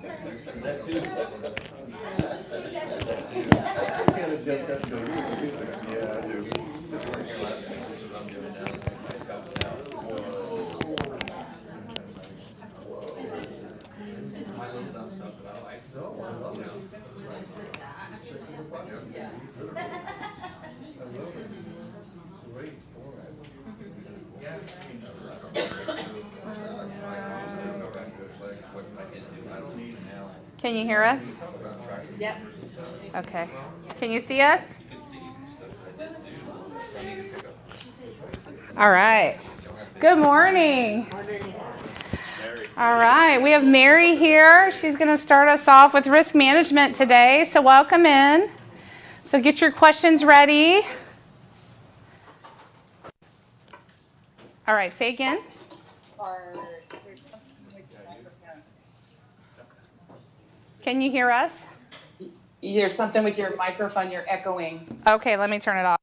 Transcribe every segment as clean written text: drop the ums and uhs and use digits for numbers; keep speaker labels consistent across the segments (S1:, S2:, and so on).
S1: That too.
S2: Can't adjust that to yeah, I do.
S1: My little dumb stuff that I like.
S2: No, I love it.
S3: Yeah.
S2: I love it. Great format.
S1: Yeah.
S2: I don't need now.
S4: Can you hear us?
S3: Yep.
S4: Okay. Can you see us? All right. Good morning. All right. We have Mary here. She's going to start us off with risk management today. So welcome in. So get your questions ready. All right. Say again. Can you hear us?
S3: There's something with your microphone, you're echoing.
S4: Okay. Let me turn it off.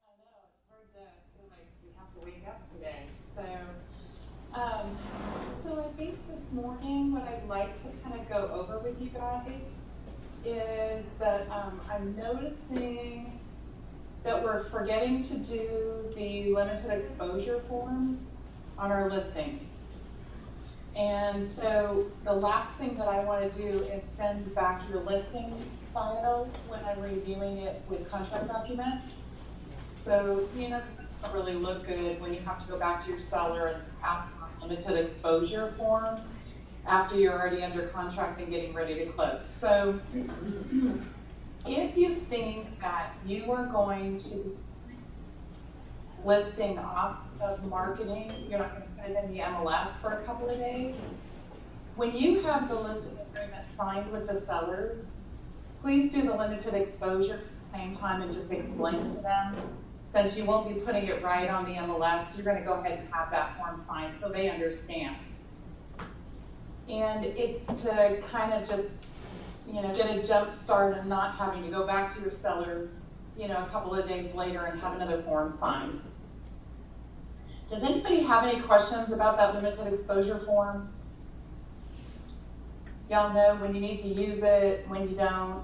S3: I know, it's hard to feel like we have to wake up today. So I think this morning what I'd like to kind of go over with you guys is that I'm noticing that we're forgetting to do the limited exposure forms on our listings. And so the last thing that I want to do is send back your listing file when I'm reviewing it with contract documents. So, you know, it doesn't really look good when you have to go back to your seller and ask for a limited exposure form after you're already under contract and getting ready to close. So if you think that you are going to listing off of marketing, you're not going to put it in the MLS for a couple of days. When you have the listing agreement signed with the sellers, please do the limited exposure at the same time and just explain to them. Since you won't be putting it right on the MLS, you're going to go ahead and have that form signed so they understand. And it's to kind of just, you know, get a jump start and not having to go back to your sellers, you know, a couple of days later and have another form signed. Does anybody have any questions about that limited exposure form? Y'all know when you need to use it, when you don't.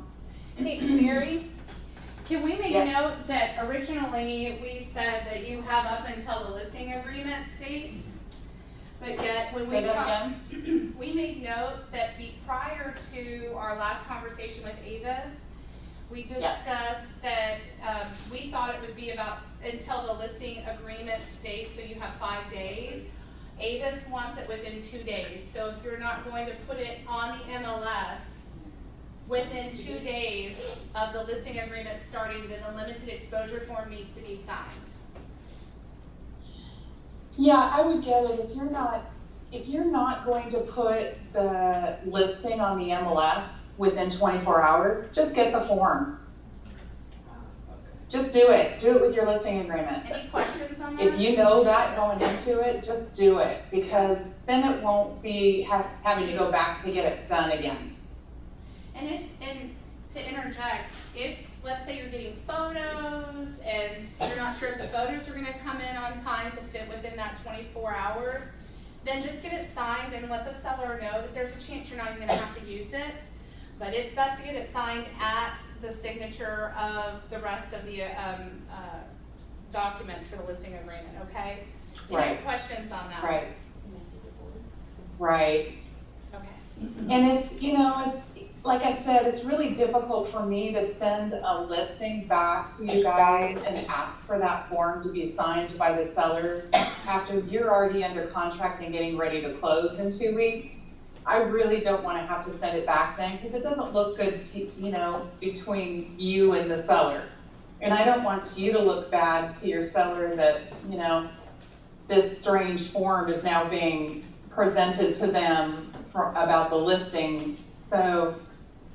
S4: Hey, Mary, can we make
S3: Yes.
S4: note that originally we said that you have up until the listing agreement states, but yet when we
S3: Say that again?
S4: we made note that prior to our last conversation with Avis, we discussed that we thought it would be about until the listing agreement states, so you have 5 days. Avis wants it within 2 days, so if you're not going to put it on the MLS within 2 days of the listing agreement starting, then the limited exposure form needs to be signed.
S3: Yeah, I would get it if you're not going to put the listing on the MLS within 24 hours, just get the form. Just do it with your listing agreement.
S4: Any questions on that?
S3: If you know that going into it, just do it, because then it won't be having to go back to get it done again.
S4: And to interject, if, let's say you're getting photos and you're not sure if the photos are gonna come in on time to fit within that 24 hours, then just get it signed and let the seller know that there's a chance you're not even gonna have to use it. But it's best to get it signed at the signature of the rest of the documents for the listing agreement, okay? Any
S3: Right.
S4: questions on that?
S3: Right. Right.
S4: Okay.
S3: And it's, you know, it's, like I said, it's really difficult for me to send a listing back to you guys and ask for that form to be signed by the sellers after you're already under contract and getting ready to close in 2 weeks. I really don't want to have to send it back then, because it doesn't look good to, you know, between you and the seller. And I don't want you to look bad to your seller that, you know, this strange form is now being presented to them about the listing. So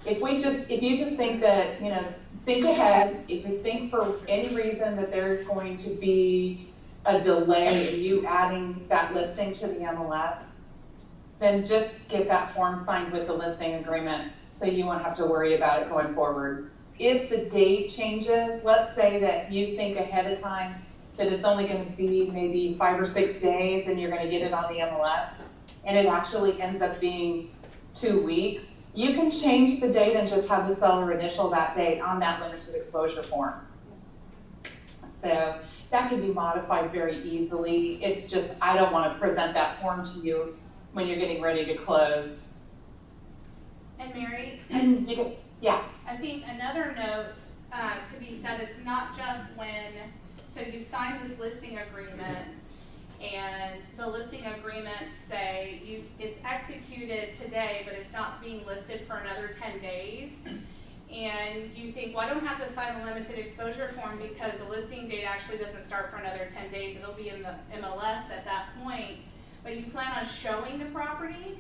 S3: if you just think that, you know, think ahead. If you think for any reason that there's going to be a delay in you adding that listing to the MLS, then just get that form signed with the listing agreement so you won't have to worry about it going forward. If the date changes, let's say that you think ahead of time that it's only going to be maybe 5 or 6 days and you're going to get it on the MLS, and it actually ends up being 2 weeks, you can change the date and just have the seller initial that date on that limited exposure form. So that can be modified very easily. It's just, I don't want to present that form to you when you're getting ready to close.
S4: And Mary,
S3: And you can, yeah.
S4: I think another note to be said, it's not just when, so you sign this listing agreement and the listing agreements say it's executed today, but it's not being listed for another 10 days. And you think, well, I don't have to sign the limited exposure form because the listing date actually doesn't start for another 10 days. It'll be in the MLS at that point. But you plan on showing the property,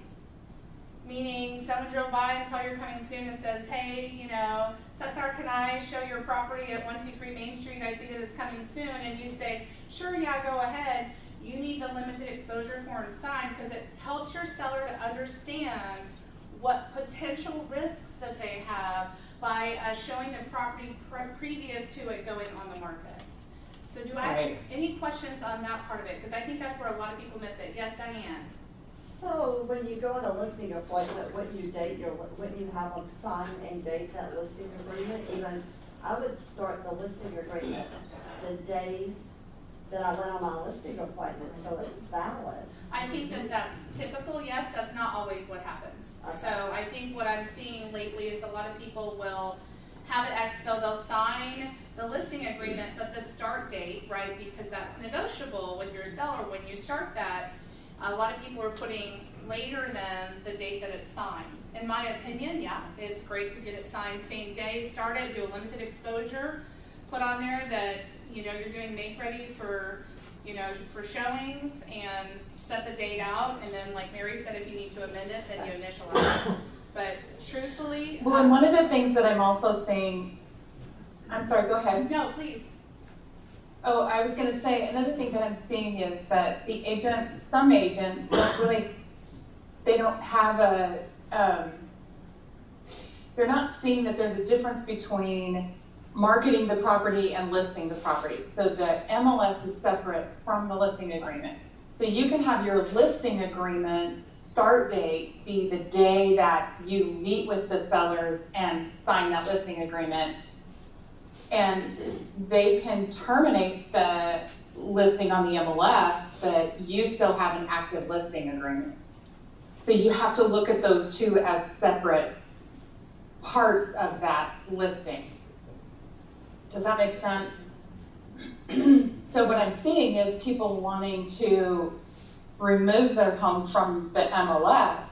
S4: meaning someone drove by and saw you're coming soon and says, hey, you know, Cesar, can I show your property at 123 Main Street? I see that it's coming soon. And you say, sure, yeah, go ahead. You need the limited exposure form signed because it helps your seller to understand what potential risks that they have by showing the property previous to it going on the market. So do I have any questions on that part of it? Because I think that's where a lot of people miss it. Yes, Diane?
S5: So when you go on a listing appointment, wouldn't you have them sign and date that listing agreement? Even, I would start the listing agreement the day that I went on my listing appointment, so it's valid.
S4: I think that that's typical, yes, that's not always what happens.
S5: Okay.
S4: So I think what I'm seeing lately is a lot of people will have it they'll sign the listing agreement, but the start date, right, because that's negotiable with your seller when you start that. A lot of people are putting later than the date that it's signed. In my opinion, yeah, it's great to get it signed same day, start it, do a limited exposure, put on there that, you know, you're doing make ready for, you know, for showings, and set the date out, and then like Mary said, if you need to amend it, then you initial it. But truthfully...
S3: Well, and one of the things that I'm also saying, I'm sorry, go ahead.
S4: No, please.
S3: Oh, I was going to say, another thing that I'm seeing is that the agents, some agents don't really, they don't have they're not seeing that there's a difference between marketing the property and listing the property. So the MLS is separate from the listing agreement. So you can have your listing agreement start date be the day that you meet with the sellers and sign that listing agreement. And they can terminate the listing on the MLS, but you still have an active listing agreement. So you have to look at those two as separate parts of that listing. Does that make sense? So what I'm seeing is people wanting to remove their home from the MLS.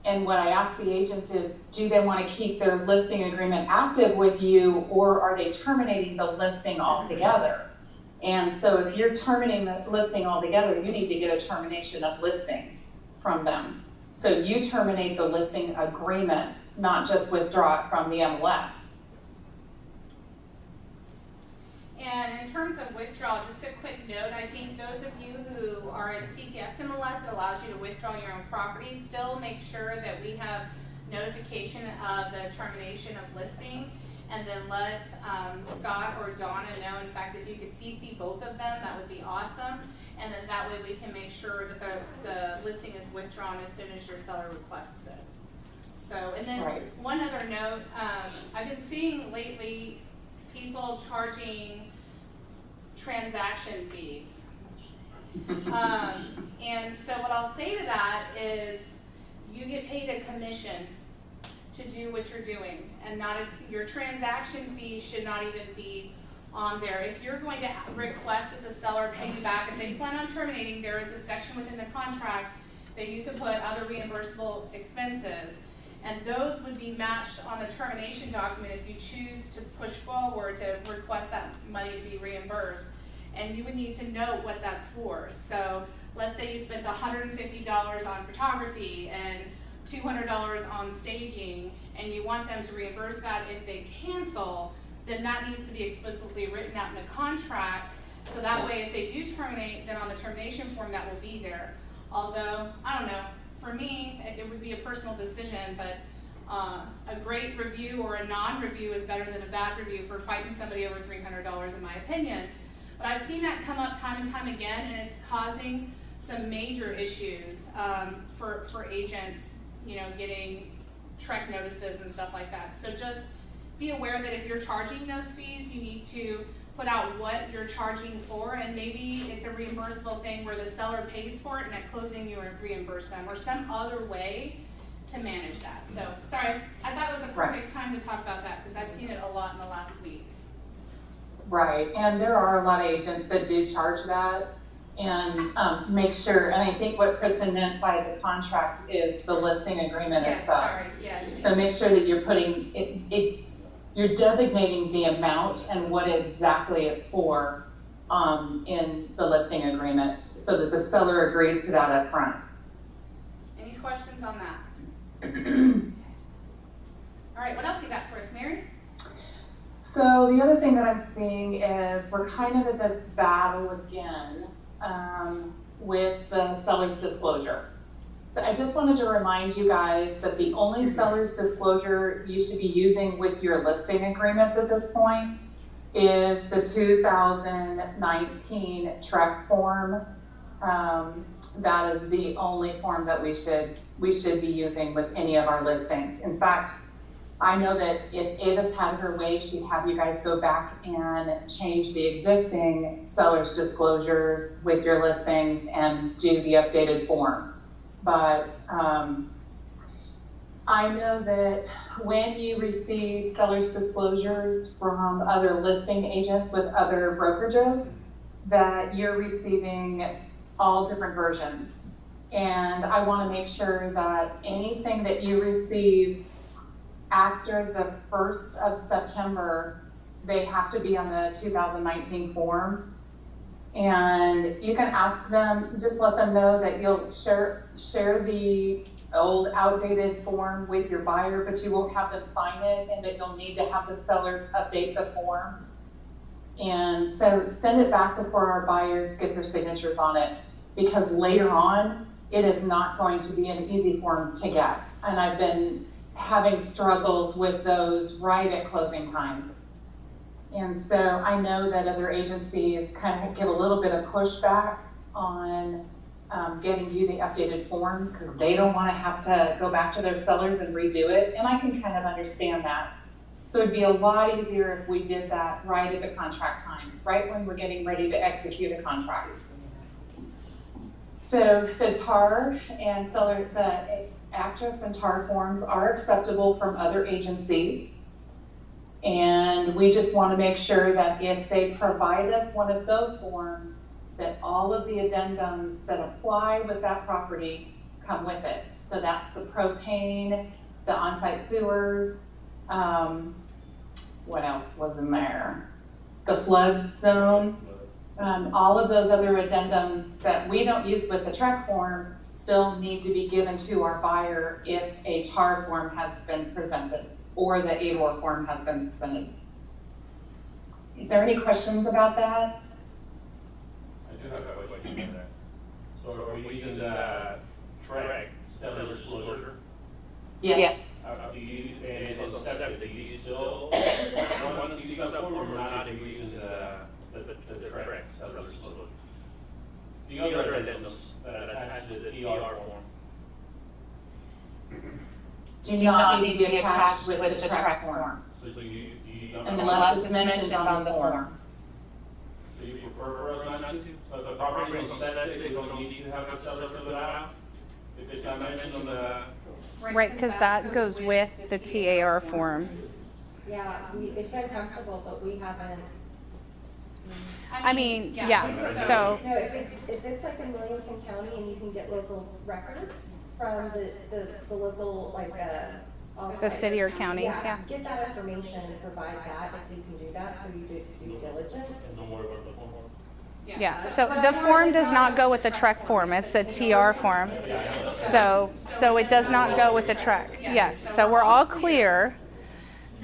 S3: And what I ask the agents is, do they want to keep their listing agreement active with you, or are they terminating the listing altogether? And so if you're terminating the listing altogether, you need to get a termination of listing from them. So you terminate the listing agreement, not just withdraw it from the MLS.
S4: And in terms of withdrawal, just a quick note, I think those of you who are in CTX MLS, it allows you to withdraw your own property. Still make sure that we have notification of the termination of listing, and then let Scott or Donna know. In fact, if you could CC both of them, that would be awesome. And then that way we can make sure that the listing is withdrawn as soon as your seller requests it. So, and then
S3: Right.
S4: one other note, I've been seeing lately people charging transaction fees. And so what I'll say to that is you get paid a commission to do what you're doing, and your transaction fee should not even be on there. If you're going to request that the seller pay you back, if they plan on terminating, there is a section within the contract that you can put other reimbursable expenses, and those would be matched on the termination document if you choose to push forward to request that money to be reimbursed. And you would need to note what that's for. So let's say you spent $150 on photography and $200 on staging, and you want them to reimburse that if they cancel, then that needs to be explicitly written out in the contract. So that way, if they do terminate, then on the termination form that will be there. Although, I don't know, for me, it would be a personal decision, but a great review or a non-review is better than a bad review for fighting somebody over $300 in my opinion. But I've seen that come up time and time again, and it's causing some major issues for agents, getting trek notices and stuff like that. So just be aware that if you're charging those fees, you need to put out what you're charging for, and maybe it's a reimbursable thing where the seller pays for it and at closing you reimburse them, or some other way to manage that. So sorry, I thought it was a perfect time to talk about that because I've seen it a lot in the last week.
S3: Right, and there are a lot of agents that do charge that, and make sure, and I think what Kristen meant by the contract is the listing agreement itself.
S4: Sorry, yes.
S3: So make sure that you're putting you're designating the amount and what exactly it's for in the listing agreement, so that the seller agrees to that up front.
S4: Any questions on that? All right, what else you got for us, Mary?
S3: So the other thing that I'm seeing is we're kind of at this battle again with the seller's disclosure. So I just wanted to remind you guys that the only seller's disclosure you should be using with your listing agreements at this point is the 2019 TREC form. That is the only form that we should be using with any of our listings. In fact, I know that if Avis had her way, she'd have you guys go back and change the existing seller's disclosures with your listings and do the updated form. But I know that when you receive seller's disclosures from other listing agents with other brokerages, that you're receiving all different versions. And I want to make sure that anything that you receive after the 1st of September, they have to be on the 2019 form. And you can ask them, just let them know that you'll share the old outdated form with your buyer, but you won't have them sign it, and that you'll need to have the sellers update the form. And so send it back before our buyers get their signatures on it, because later on, it is not going to be an easy form to get. And I've been having struggles with those right at closing time. And so I know that other agencies kind of give a little bit of pushback on getting you the updated forms because they don't want to have to go back to their sellers and redo it. And I can kind of understand that. So it'd be a lot easier if we did that right at the contract time, right when we're getting ready to execute a contract. So the TAR and the actress and TAR forms are acceptable from other agencies. And we just want to make sure that if they provide us one of those forms, that all of the addendums that apply with that property come with it. So that's the propane, the on-site sewers, what else was in there? The flood zone, all of those other addendums that we don't use with the TREC form still need to be given to our buyer if a TAR form has been presented or the ADOR form has been presented. Is there any questions about that?
S6: I do have a question on that. So are we using the track seller disclosure?
S3: Yes.
S6: Do you, and it's a separate, do you still want to use that form or not, do you using the track seller disclosure? The other addendums that attach to the TR form.
S3: Do not need to be attached with the track form,
S6: So you
S3: unless it's mentioned on the form.
S6: So you prefer for us not to? So the property is set that they don't need to have a seller fill it out? If it's not mentioned on the.
S7: Right, because that goes with the TAR form.
S8: Yeah, it's uncomfortable, but we haven't.
S7: I mean, yeah, so,
S8: No, if it's like in Williamson County and you can get local records from the local, like,
S7: the city or county, yeah.
S8: Get that information and provide that if you can do that for you to due diligence.
S6: And don't worry about the form.
S7: Yeah, so the form does not go with the TREC form, it's the TR form. So it does not go with the TREC, yes, so we're all clear.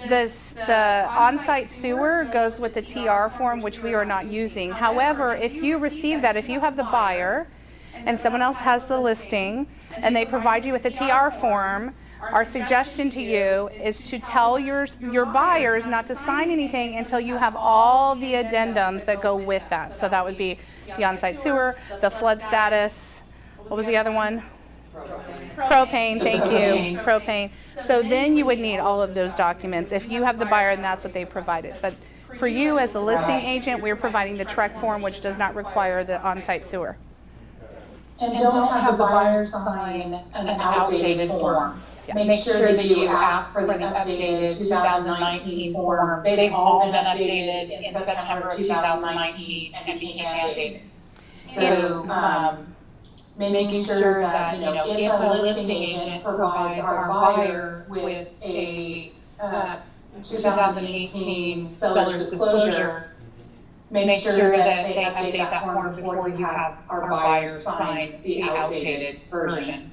S7: The on-site sewer goes with the TR form, which we are not using. However, if you receive that, if you have the buyer and someone else has the listing and they provide you with a TR form, our suggestion to you is to tell your buyers not to sign anything until you have all the addendums that go with that. So that would be the on-site sewer, the flood status, what was the other one? Propane, thank you, propane. So then you would need all of those documents if you have the buyer and that's what they provided. But for you as a listing agent, we're providing the TREC form, which does not require the on-site sewer.
S3: And don't have the buyer sign an outdated form. Make sure that you ask for the updated 2019 form. They've all been updated in September of 2019 and became outdated. So, making sure that, if a listing agent provides our buyer with a 2018 seller's disclosure, make sure that they update that form before you have our buyer sign the outdated version.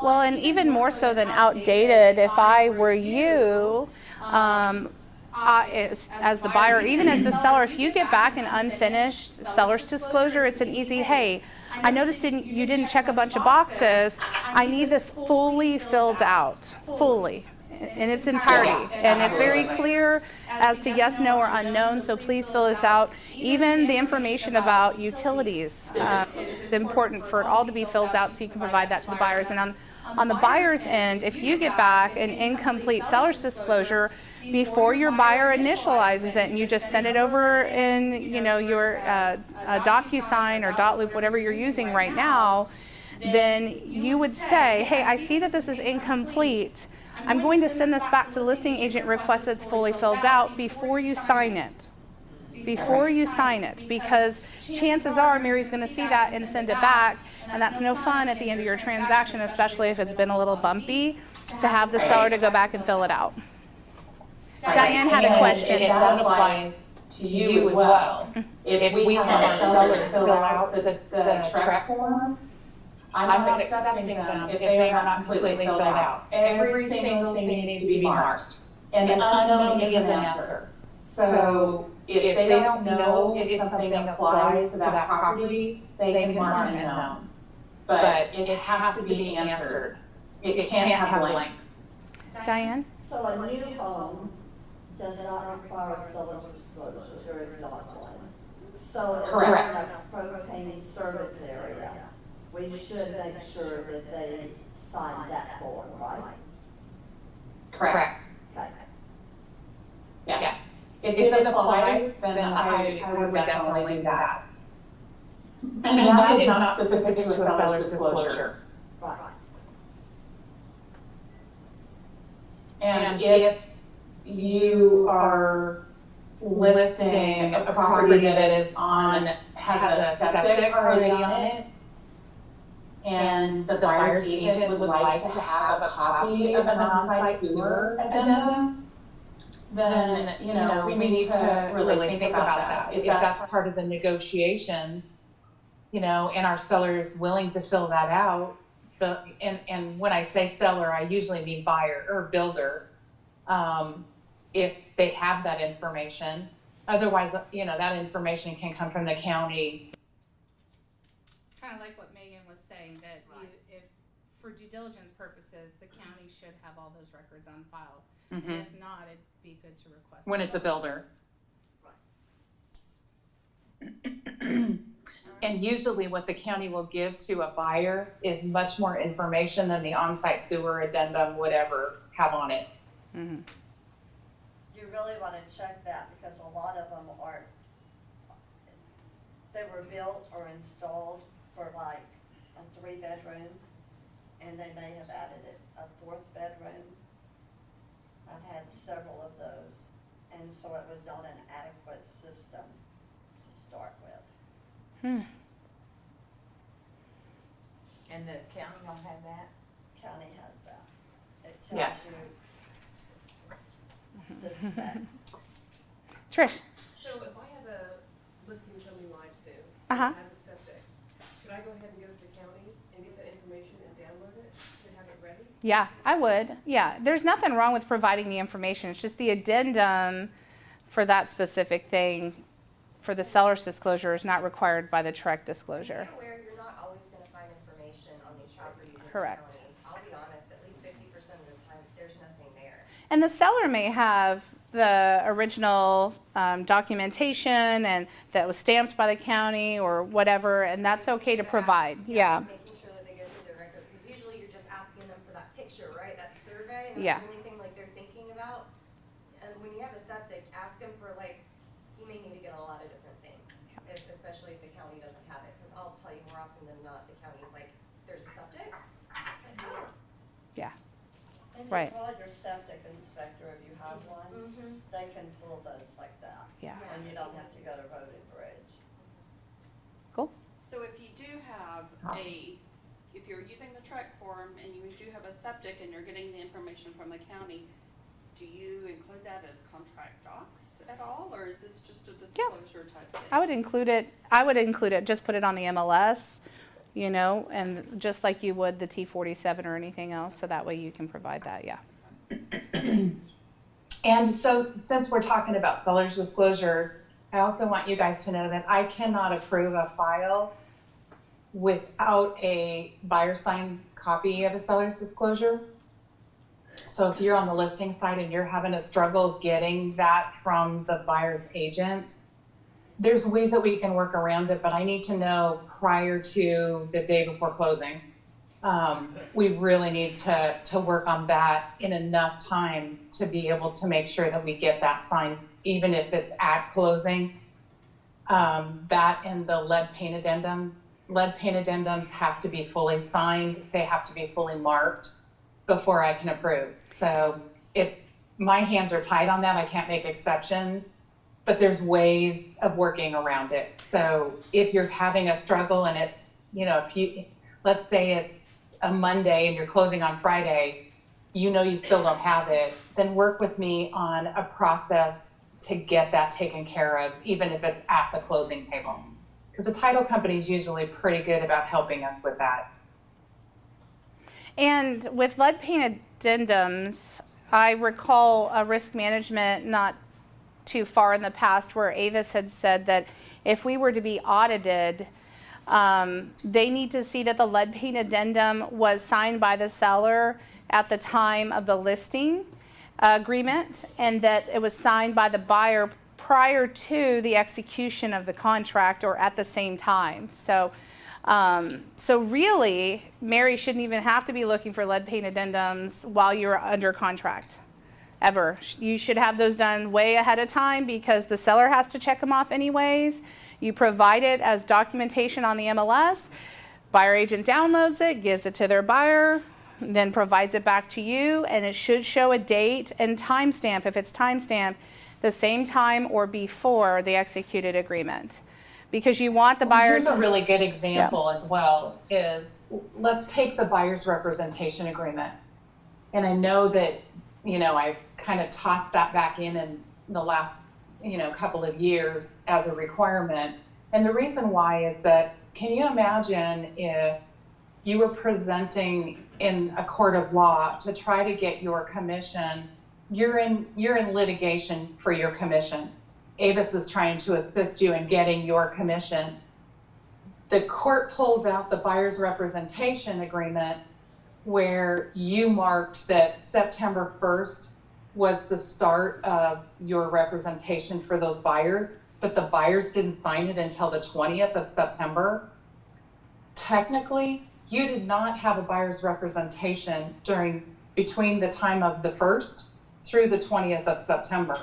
S7: Well, and even more so than outdated, if I were you, as the buyer, even as the seller, if you get back an unfinished seller's disclosure, it's an easy, hey, I noticed you didn't check a bunch of boxes. I need this fully filled out, fully, in its entirety. And it's very clear as to yes, no, or unknown, so please fill this out. Even the information about utilities is important for it all to be filled out so you can provide that to the buyers. And on the buyer's end, if you get back an incomplete seller's disclosure, before your buyer initializes it and you just send it over in your DocuSign or Dotloop, whatever you're using right now, then you would say, hey, I see that this is incomplete. I'm going to send this back to the listing agent, request that's fully filled out before you sign it. Before you sign it, because chances are Mary's going to see that and send it back, and that's no fun at the end of your transaction, especially if it's been a little bumpy, to have the seller to go back and fill it out. Diane had a question.
S3: If that applies to you as well. If we have our sellers fill out the TREC form, I'm not accepting them if they are not completely filled out. Every single thing needs to be marked. And the unknown is an answer. So if they don't know if something applies to that property, they can mark it unknown. But it has to be answered. It can't have blanks.
S7: Diane?
S5: So a new home does not require a seller's disclosure, there is not one. So
S3: Correct.
S5: in a propane service area, we should make sure that they sign that form, right?
S3: Correct.
S5: Okay.
S3: Yes. If it applies, then I would definitely do that. And that is not specific to a seller's disclosure.
S5: Right.
S3: And if you are listing a property that is has a septic already on it, and the buyer's agent would like to have a copy of an on-site sewer addendum, then, we need to really think about that. If that's part of the negotiations, and our seller is willing to fill that out,
S9: and when I say seller, I usually mean buyer or builder, if they have that information. Otherwise, that information can come from the county.
S7: Kind of like what Megan was saying, that if, for due diligence purposes, the county should have all those records on file. And if not, it'd be good to request.
S9: When it's a builder. And usually what the county will give to a buyer is much more information than the on-site sewer addendum would ever have on it.
S5: You really want to check that because a lot of them are, they were built or installed for like a 3-bedroom, and they may have added a 4th bedroom. I've had several of those, and so it was not an adequate system to start with.
S10: And the county don't have that?
S5: County has that. It
S9: Yes.
S5: tells you the specs.
S7: Trish.
S11: So if I have a listing coming live soon,
S7: Uh-huh.
S11: that has a septic, should I go ahead and go to the county and get that information and download it and have it ready?
S7: Yeah, I would. Yeah, there's nothing wrong with providing the information. It's just the addendum for that specific thing for the seller's disclosure is not required by the TREC disclosure.
S8: Be aware you're not always going to find information on these properties in the
S7: Correct.
S8: counties. I'll be honest, at least 50% of the time, there's nothing there.
S7: And the seller may have the original documentation and that was stamped by the county or whatever, and that's okay to provide. Yeah.
S8: Making sure that they go through their records, because usually you're just asking them for that picture, right? That survey, and that's
S7: Yeah.
S8: the only thing like they're thinking about. And when you have a septic, ask them for like, you may need to get a lot of different things, especially if the county doesn't have it. Because I'll tell you more often than not, the county's like, there's a septic? It's like, no.
S7: Yeah.
S5: And you
S7: Right.
S5: call your septic inspector if you have one. They can pull those like that.
S7: Yeah.
S5: And you don't have to go to Road and Bridge.
S7: Cool.
S12: So if you do have if you're using the TREC form and you do have a septic and you're getting the information from the county, do you include that as contract docs at all, or is this just a disclosure type thing?
S7: I would include it, just put it on the MLS, and just like you would the T47 or anything else, so that way you can provide that, yeah.
S9: And so since we're talking about seller's disclosures, I also want you guys to know that I cannot approve a file without a buyer signed copy of a seller's disclosure. So if you're on the listing side and you're having a struggle getting that from the buyer's agent, there's ways that we can work around it, but I need to know prior to the day before closing. We really need to work on that in enough time to be able to make sure that we get that signed, even if it's at closing. That and the lead paint addendum. Lead paint addendums have to be fully signed. They have to be fully marked before I can approve. So my hands are tied on that. I can't make exceptions, but there's ways of working around it. So if you're having a struggle and it's, let's say it's a Monday and you're closing on Friday, you still don't have it, then work with me on a process to get that taken care of, even if it's at the closing table. Because the title company is usually pretty good about helping us with that.
S7: And with lead paint addendums, I recall a risk management not too far in the past where Avis had said that if we were to be audited, they need to see that the lead paint addendum was signed by the seller at the time of the listing agreement, and that it was signed by the buyer prior to the execution of the contract or at the same time. So really, Mary shouldn't even have to be looking for lead paint addendums while you're under contract, ever. You should have those done way ahead of time because the seller has to check them off anyways. You provide it as documentation on the MLS. Buyer agent downloads it, gives it to their buyer, then provides it back to you, and it should show a date and timestamp if it's timestamped the same time or before the executed agreement. Because you want the buyer
S9: Here's a really good example as well is, let's take the buyer's representation agreement. And I know that, I've kind of tossed that back in the last, couple of years as a requirement. And the reason why is that, can you imagine if you were presenting in a court of law to try to get your commission. You're in litigation for your commission. Avis is trying to assist you in getting your commission. The court pulls out the buyer's representation agreement where you marked that September 1st was the start of your representation for those buyers, but the buyers didn't sign it until the 20th of September. Technically, you did not have a buyer's representation between the time of the 1st through the 20th of September.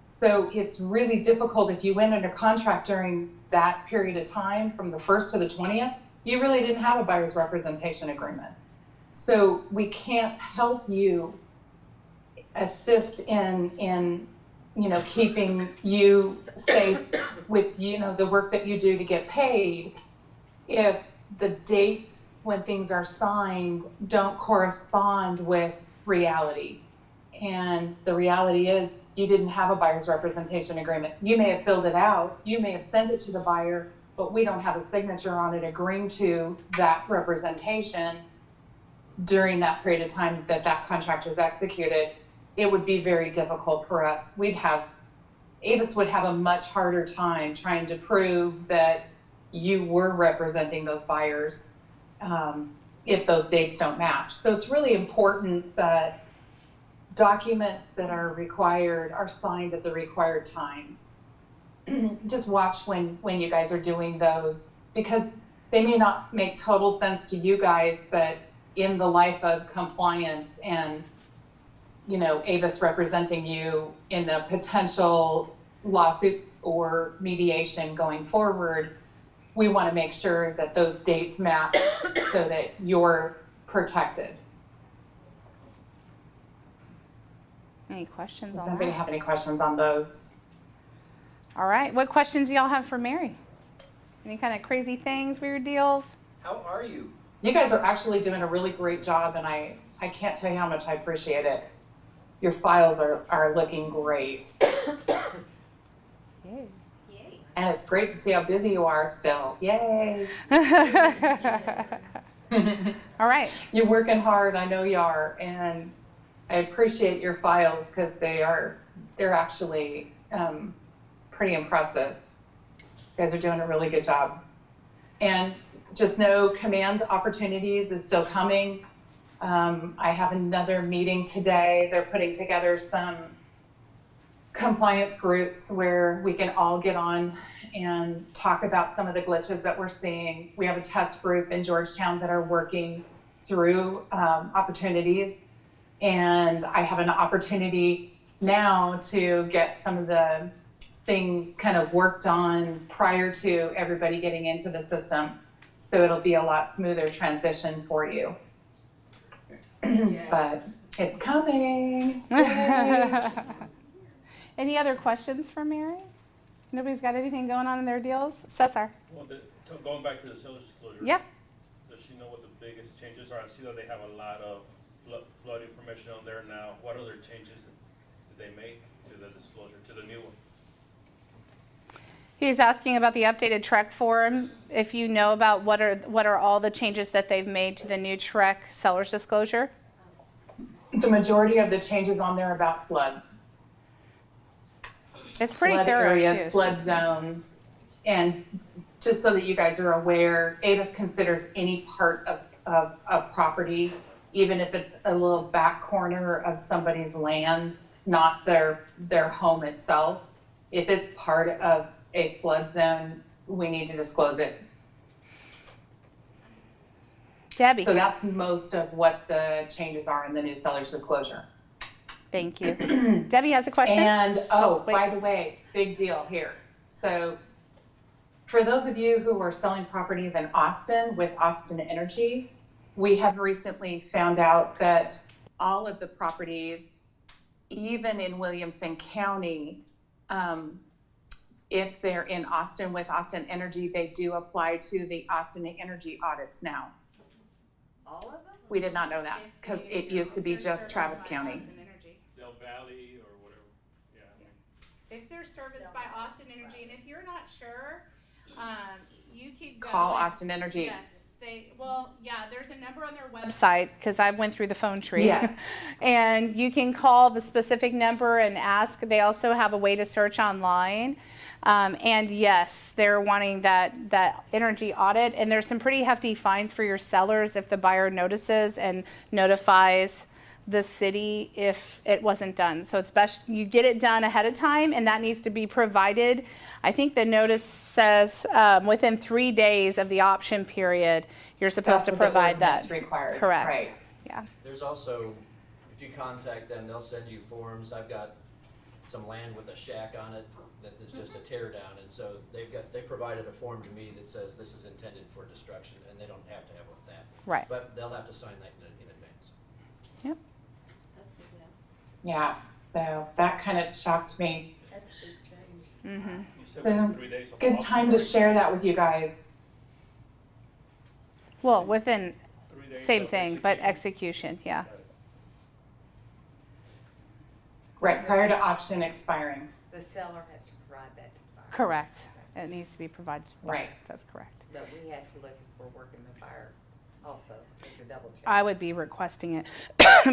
S9: So it's really difficult if you went under contract during that period of time from the 1st to the 20th, you really didn't have a buyer's representation agreement. So we can't help you assist in keeping you safe with, the work that you do to get paid if the dates when things are signed don't correspond with reality. And the reality is you didn't have a buyer's representation agreement. You may have filled it out, you may have sent it to the buyer, but we don't have a signature on it agreeing to that representation during that period of time that contract was executed. It would be very difficult for us. Avis would have a much harder time trying to prove that you were representing those buyers if those dates don't match. So it's really important that documents that are required are signed at the required times. Just watch when you guys are doing those, because they may not make total sense to you guys, but in the life of compliance and Avis representing you in a potential lawsuit or mediation going forward, we want to make sure that those dates match so that you're protected.
S7: Any questions
S9: Does
S7: on
S9: anybody
S7: that?
S9: have any questions on those?
S7: All right. What questions do y'all have for Mary? Any kind of crazy things, weird deals?
S1: How are you?
S9: You guys are actually doing a really great job, and I can't tell you how much I appreciate it. Your files are looking great.
S7: Yay.
S8: Yay.
S9: And it's great to see how busy you are still. Yay.
S7: All right.
S9: You're working hard, I know you are, and I appreciate your files because they're actually pretty impressive. You guys are doing a really good job. And just know Command Opportunities is still coming. I have another meeting today. They're putting together some compliance groups where we can all get on and talk about some of the glitches that we're seeing. We have a test group in Georgetown that are working through opportunities. And I have an opportunity now to get some of the things kind of worked on prior to everybody getting into the system. So it'll be a lot smoother transition for you. But it's coming.
S7: Any other questions for Mary? Nobody's got anything going on in their deals? Cesar?
S6: Well, going back to the seller's disclosure.
S7: Yep.
S6: Does she know what the biggest changes are? I see that they have a lot of flood information on there now. What other changes did they make to the disclosure, to the new one?
S7: He's asking about the updated TREC form. If you know about what are all the changes that they've made to the new TREC seller's disclosure?
S9: The majority of the changes on there about flood.
S7: It's pretty
S9: Flood
S7: thorough
S9: areas,
S7: too.
S9: flood zones, and just so that you guys are aware, Avis considers any part of a property, even if it's a little back corner of somebody's land, not their home itself. If it's part of a flood zone, we need to disclose it.
S7: Debbie.
S9: So that's most of what the changes are in the new seller's disclosure.
S7: Thank you. Debbie has a question.
S9: And,
S7: wait.
S9: by the way, big deal here. So for those of you who are selling properties in Austin with Austin Energy, we have recently found out that all of the properties, even in Williamson County, if they're in Austin with Austin Energy, they do apply to the Austin Energy audits now.
S8: All of them?
S9: We did not know that because it used to be just Travis County.
S6: Del Valley or whatever. Yeah.
S7: If they're serviced by Austin Energy, and if you're not sure, you could go
S9: Call Austin Energy.
S7: Yes, There's a number on their website because I went through the phone tree.
S9: Yes.
S7: And you can call the specific number and ask. They also have a way to search online. And yes, they're wanting that energy audit. And there's some pretty hefty fines for your sellers if the buyer notices and notifies the city if it wasn't done. So it's best you get it done ahead of time, and that needs to be provided. I think the notice says within 3 days of the option period, you're supposed to provide that.
S9: Requires.
S7: Correct.
S9: Right.
S7: Yeah.
S1: There's also, if you contact them, they'll send you forms. I've got some land with a shack on it that is just a tear down, and so they provided a form to me that says this is intended for destruction, and they don't have to have that.
S7: Right.
S1: But they'll have to sign that in advance.
S7: Yep.
S8: That's good to know.
S9: Yeah. So that kind of shocked me.
S8: That's a big change.
S7: Mm-hmm.
S6: You said
S9: So,
S6: within 3 days of
S9: Good
S6: offer,
S9: time to
S6: right?
S9: share that with you guys.
S7: Well, within
S6: 3 days
S7: same
S6: of
S7: thing, but
S6: execution.
S7: execution. Yeah.
S9: Right. Prior to option expiring.
S10: The seller has to provide that to the buyer.
S7: Correct. It needs to be provided to the buyer.
S9: Right.
S7: That's correct.
S10: But we have to look if we're working the buyer also, it's a double check.
S7: I would be requesting it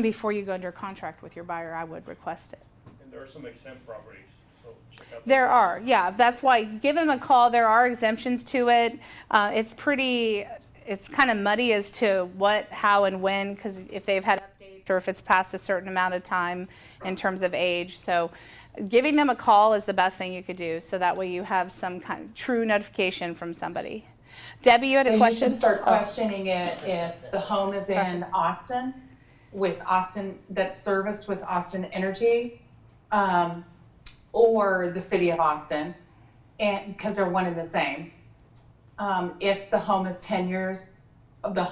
S7: before you go under contract with your buyer. I would request it.
S6: And there are some exempt properties, so check out.
S7: There are, yeah. That's why give them a call. There are exemptions to it. It's kind of muddy as to what, how, and when, because if they've had updates or if it's past a certain amount of time in terms of age. So giving them a call is the best thing you could do. So that way you have some kind of true notification from somebody. Debbie, you had a question?
S9: You should start questioning it if the home is in Austin, that's serviced with Austin Energy, or the city of Austin, and because they're one and the same. If the home is 10 years, the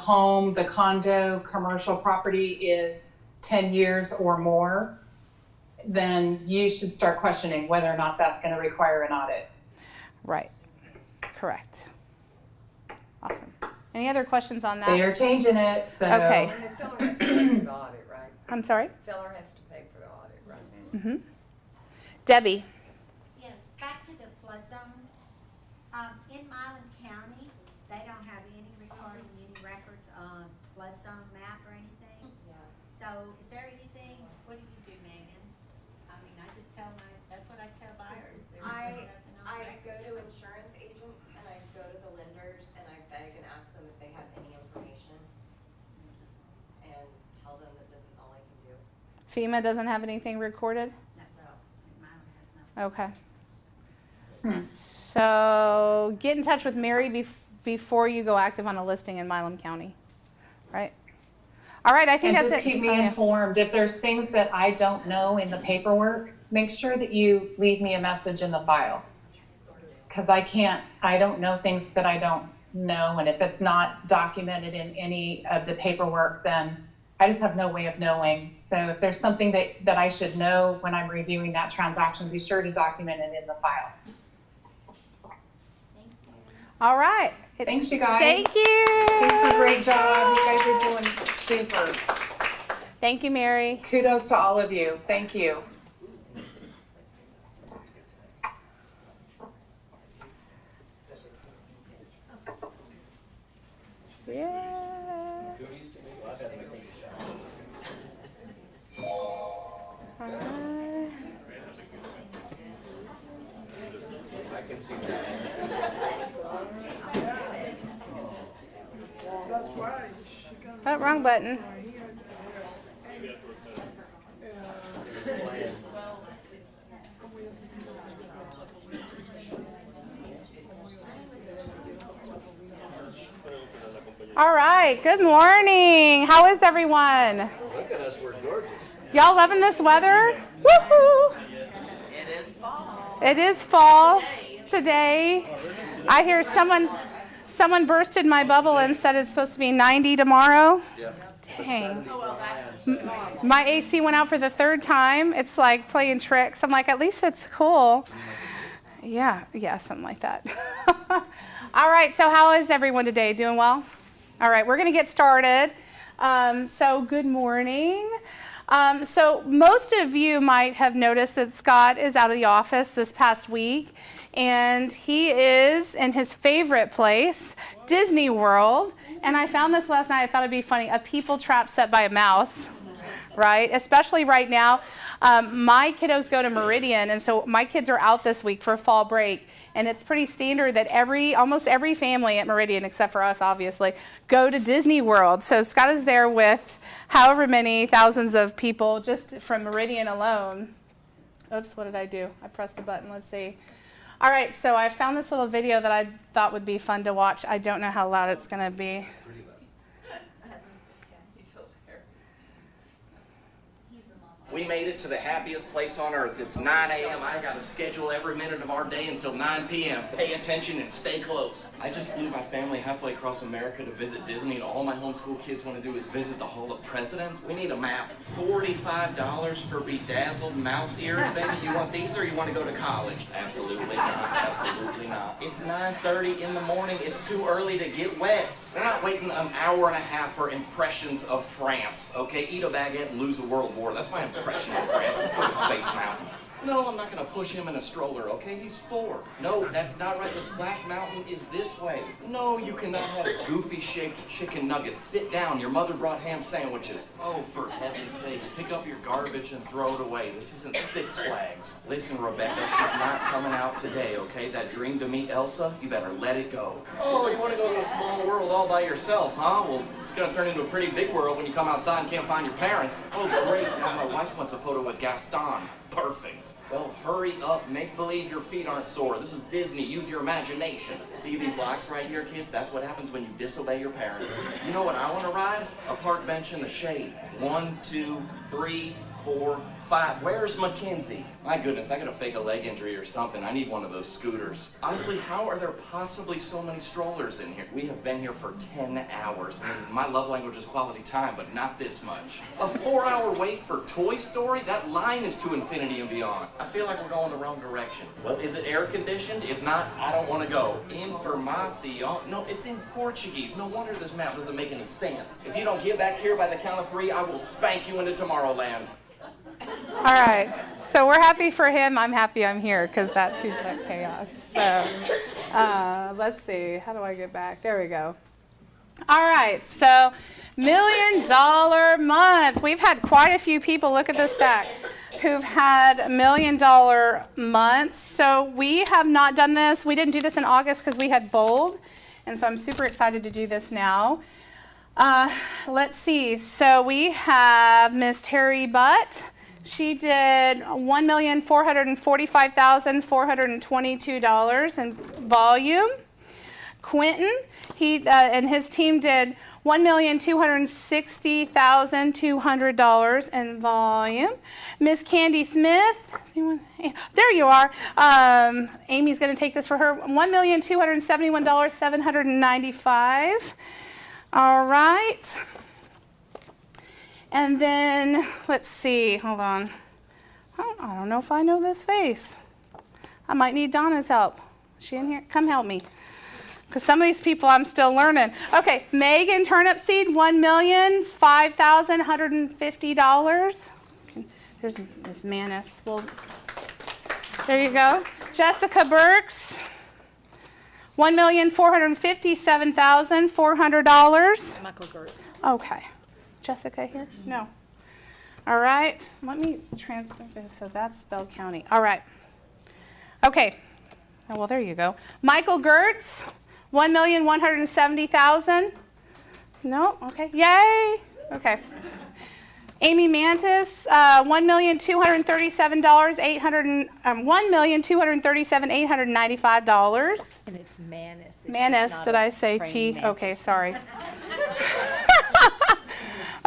S9: condo, commercial property is 10 years or more, then you should start questioning whether or not that's going to require an audit.
S7: Right. Correct. Awesome. Any other questions on that?
S9: They are changing it, so.
S7: Okay.
S10: And the seller has to pay for the audit, right?
S7: I'm sorry?
S10: Seller has to pay for the audit, right?
S7: Mm-hmm. Debbie.
S13: Yes, back to the flood zone. In Milam County, they don't have any recording, any records on flood zone map or anything.
S8: Yeah.
S13: So is there anything, what do you do, Megan? I mean, I just tell that's what I tell buyers. There's nothing on
S8: I
S13: record.
S8: go to insurance agents and I go to the lenders and I beg and ask them if they have any information and tell them that this is all I can do.
S7: FEMA doesn't have anything recorded?
S8: No.
S13: Milam has nothing.
S7: Okay. So get in touch with Mary before you go active on a listing in Milam County, right? All right, I think
S9: And
S7: that's
S9: just
S7: it.
S9: keep me
S7: Oh, yeah.
S9: informed. If there's things that I don't know in the paperwork, make sure that you leave me a message in the file. Because I don't know things that I don't know. And if it's not documented in any of the paperwork, then I just have no way of knowing. So if there's something that I should know when I'm reviewing that transaction, be sure to document it in the file.
S13: Thanks, Mary.
S7: All right.
S9: Thanks, you guys.
S7: Thank you.
S9: Thanks for a great job. You guys are doing super.
S7: Thank you, Mary.
S9: Kudos to all of you. Thank you.
S7: Yeah.
S1: Cooties to me? Well, I've had my cookie shop.
S7: All right.
S1: I can see that.
S7: Oh, wrong button. All right, good morning. How is everyone?
S1: Look at us, we're gorgeous.
S7: Y'all loving this weather? Woohoo! It is fall today. I hear someone bursted my bubble and said it's supposed to be 90 tomorrow.
S1: Yeah.
S7: Dang. My AC went out for the third time. It's like playing tricks. I'm like, at least it's cool. Yeah, something like that. All right, so how is everyone today? Doing well? All right, we're going to get started. So good morning. So most of you might have noticed that Scott is out of the office this past week. and he is in his favorite place, Disney World. And I found this last night. I thought it'd be funny. A people trap set by a mouse, right? Especially right now. My kiddos go to Meridian, and so my kids are out this week for fall break. And it's pretty standard that almost every family at Meridian, except for us, obviously, go to Disney World. So Scott is there with however many thousands of people just from Meridian alone. Oops, what did I do? I pressed a button. Let's see. All right, so I found this little video that I thought would be fun to watch. I don't know how loud it's going to be.
S14: We made it to the happiest place on earth. It's 9 a.m. I got to schedule every minute of our day until 9 p.m. Pay attention and stay close. I just flew my family halfway across America to visit Disney, and all my homeschool kids want to do is visit the Hall of Presidents. We need a map. $45 for bedazzled mouse ears, baby. You want these or you want to go to college? Absolutely not. Absolutely not. It's 9:30 in the morning. It's too early to get wet. We're not waiting an hour and a half for impressions of France, okay? Eat a baguette and lose a world war. That's my impression of France. Let's go to Space Mountain. No, I'm not going to push him in a stroller, okay? He's 4. No, that's not right. The Splash Mountain is this way. No, you cannot have goofy-shaped chicken nuggets. Sit down. Your mother brought ham sandwiches. Oh, for heaven's sakes, pick up your garbage and throw it away. This isn't Six Flags. Listen, Rebecca, she's not coming out today, okay? That dream to meet Elsa, you better let it go. Oh, you want to go to a small world all by yourself, huh? Well, it's going to turn into a pretty big world when you come outside and can't find your parents. Oh, great. Now my wife wants a photo with Gaston. Perfect. Well, hurry up. Make believe your feet aren't sore. This is Disney. Use your imagination. See these locks right here, kids? That's what happens when you disobey your parents. You know what I want to ride? A park bench in the shade. 1, 2, 3, 4, 5. Where's Mackenzie? My goodness, I gotta fake a leg injury or something. I need one of those scooters. Honestly, how are there possibly so many strollers in here? We have been here for 10 hours. I mean, my love language is quality time, but not this much. A 4-hour wait for Toy Story? That line is to infinity and beyond. I feel like we're going the wrong direction. Well, is it air conditioned? If not, I don't want to go. Información? No, it's in Portuguese. No wonder this map doesn't make any sense. If you don't get back here by the count of 3, I will spank you into Tomorrowland.
S7: All right, so we're happy for him. I'm happy I'm here because that seems like chaos. So let's see, how do I get back? There we go. All right, so $1 million month. We've had quite a few people, look at the stack, who've had $1 million months. So we have not done this. We didn't do this in August because we had bold, and so I'm super excited to do this now. Let's see, so we have Miss Terry Butt. She did $1,445,422 in volume. Quentin, he and his team did $1,260,200 in volume. Miss Candy Smith, there you are. Amy's going to take this for her. $1,271,795. All right. And then, let's see, hold on. I don't know if I know this face. I might need Donna's help. Is she in here? Come help me. Because some of these people I'm still learning. Okay, Megan Turnip Seed, $1,005,150. Here's Miss Manis. Well, there you go. Jessica Burks, $1,457,400.
S10: Michael Gertz.
S7: Okay. Jessica here? No. All right. Let me transfer this. So that's Bell County. All right. Okay. Oh, well, there you go. Michael Gertz, $1,170,000. No. Okay. Yay. Okay. Amy Mantis, $1,237,895.
S10: And it's Manis.
S7: Manis, did I say T? Okay, sorry.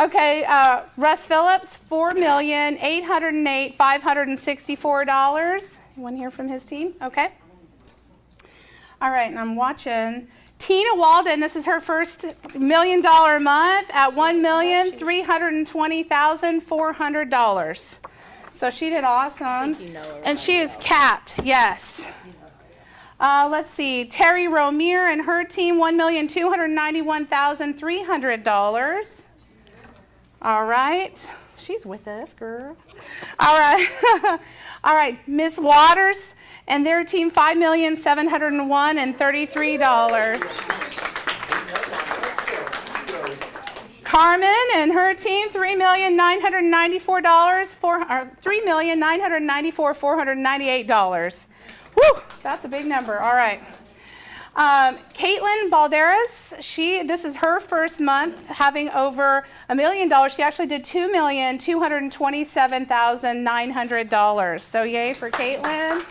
S7: Okay, Russ Phillips, $4,808,564. Anyone hear from his team? Okay. All right, and I'm watching Tina Walden. This is her first $1 million month at $1,320,400. So she did awesome. And she is capped, yes. Let's see, Terry Romier and her team, $1,291,300. All right. She's with us, girl. All right. All right. Miss Waters and their team, $5,701,033. Carmen and her team, $3,994,498. Whew, that's a big number. All right. Caitlin Balderas, this is her first month having over $1 million. She actually did $2,227,900. So yay for Caitlin.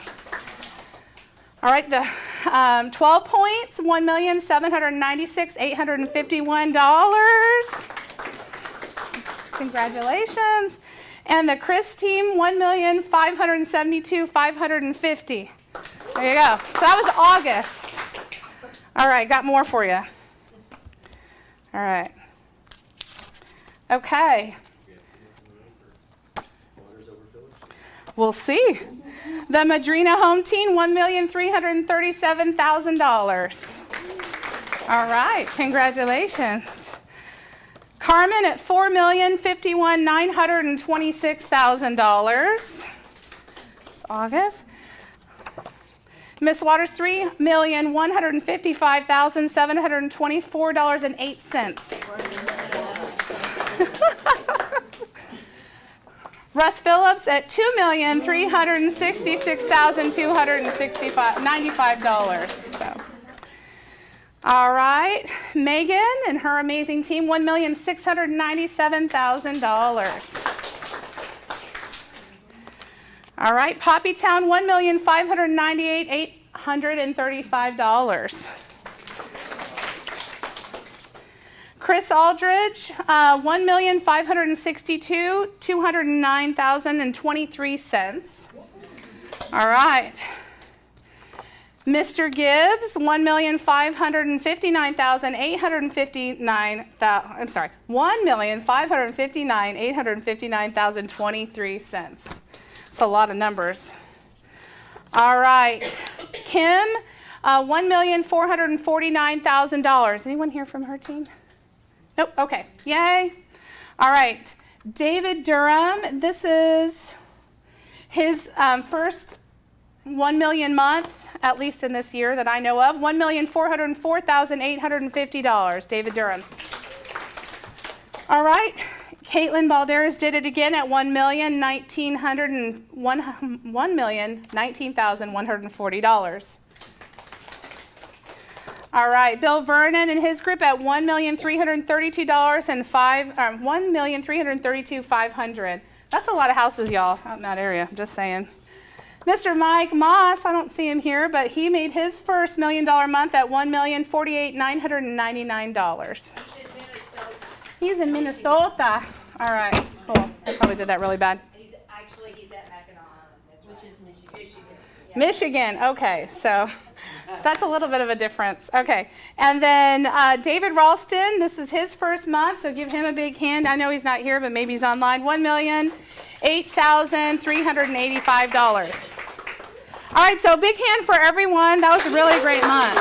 S7: All right, the 12 points, $1,796,851. Congratulations. And the Chris team, $1,572,550. There you go. So that was August. All right, got more for you. All right. Okay. We'll see. The Madrina home team, $1,337,000. All right, congratulations. Carmen at $4,051,926,000. It's August. Miss Waters, $3,155,724.08. Russ Phillips at $2,366,295. So, all right, Megan and her amazing team, $1,697,000. All right, Poppytown, $1,598,835. Chris Aldridge, $1,562,209,023. All right. Mr. Gibbs, $1,559,853. That's a lot of numbers. All right. Kim, $1,449,000. Anyone here from her team? Nope. Okay. Yay. All right. David Durham, this is his first 1 million month, at least in this year that I know of. $1,404,850. David Durham. All right. Caitlin Balderas did it again at $1,019,140. All right, Bill Vernon and his group at $1,332,500. That's a lot of houses, y'all, out in that area. Just saying. Mr. Mike Moss, I don't see him here, but he made his first $1 million month at $1,048,999. He's in Minnesota. All right, cool. I probably did that really bad.
S8: He's at Mackinac, which is Michigan. Yeah.
S7: Michigan, okay, so that's a little bit of a difference. Okay, and then David Ralston, this is his first month, so give him a big hand. I know he's not here, but maybe he's online. $1,008,385. All right, so big hand for everyone. That was a really great month.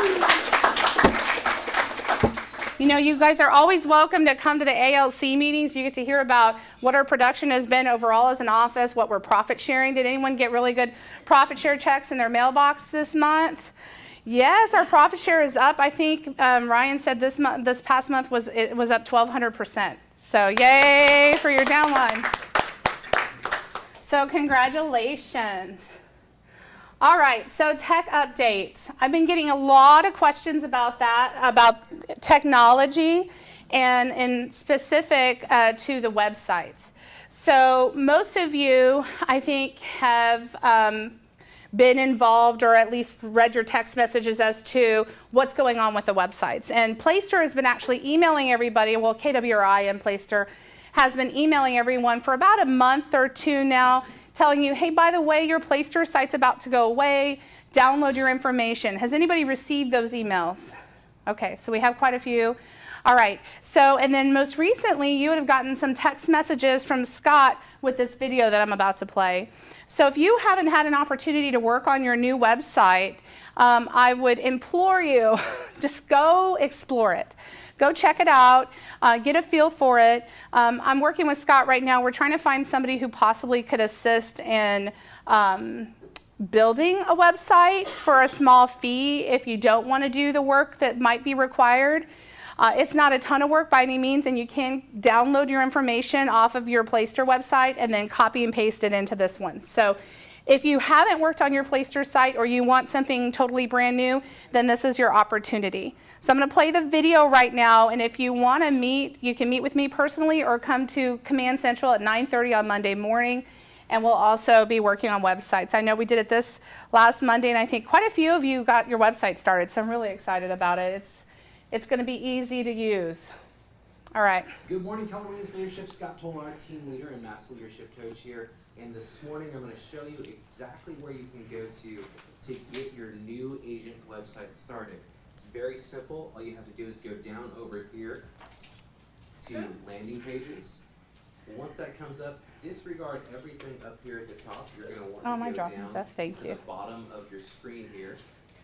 S7: You know, you guys are always welcome to come to the ALC meetings. You get to hear about what our production has been overall as an office, what we're profit sharing. Did anyone get really good profit share checks in their mailbox this month? Yes, our profit share is up. I think Ryan said this past month was up 1,200%. So yay for your downline. So congratulations. All right, so tech updates. I've been getting a lot of questions about that, about technology and in specific to the websites. So most of you, I think, have been involved or at least read your text messages as to what's going on with the websites. And Playster has been actually emailing everybody, well, KWRI and Playster has been emailing everyone for about a month or two now, telling you, hey, by the way, your Playster site's about to go away. Download your information. Has anybody received those emails? Okay, so we have quite a few. All right, so, and then most recently, you would have gotten some text messages from Scott with this video that I'm about to play. So if you haven't had an opportunity to work on your new website, I would implore you, just go explore it. go check it out, get a feel for it. I'm working with Scott right now. We're trying to find somebody who possibly could assist in building a website for a small fee if you don't want to do the work that might be required. It's not a ton of work by any means, and you can download your information off of your Playster website and then copy and paste it into this one. So if you haven't worked on your Playster site or you want something totally brand new, then this is your opportunity. So I'm going to play the video right now, and if you want to meet, you can meet with me personally or come to Command Central at 9:30 on Monday morning, and we'll also be working on websites. I know we did it this last Monday, and I think quite a few of you got your website started, so I'm really excited about it. It's going to be easy to use. All right.
S15: Good morning, Keller Williams Leadership. Scott Tolmar, team leader and MAPS leadership coach here. And this morning I'm going to show you exactly where you can go to get your new agent website started. It's very simple. All you have to do is go down over here to landing pages. Once that comes up, disregard everything up here at the top. You're going to want to go down to the bottom of your screen here.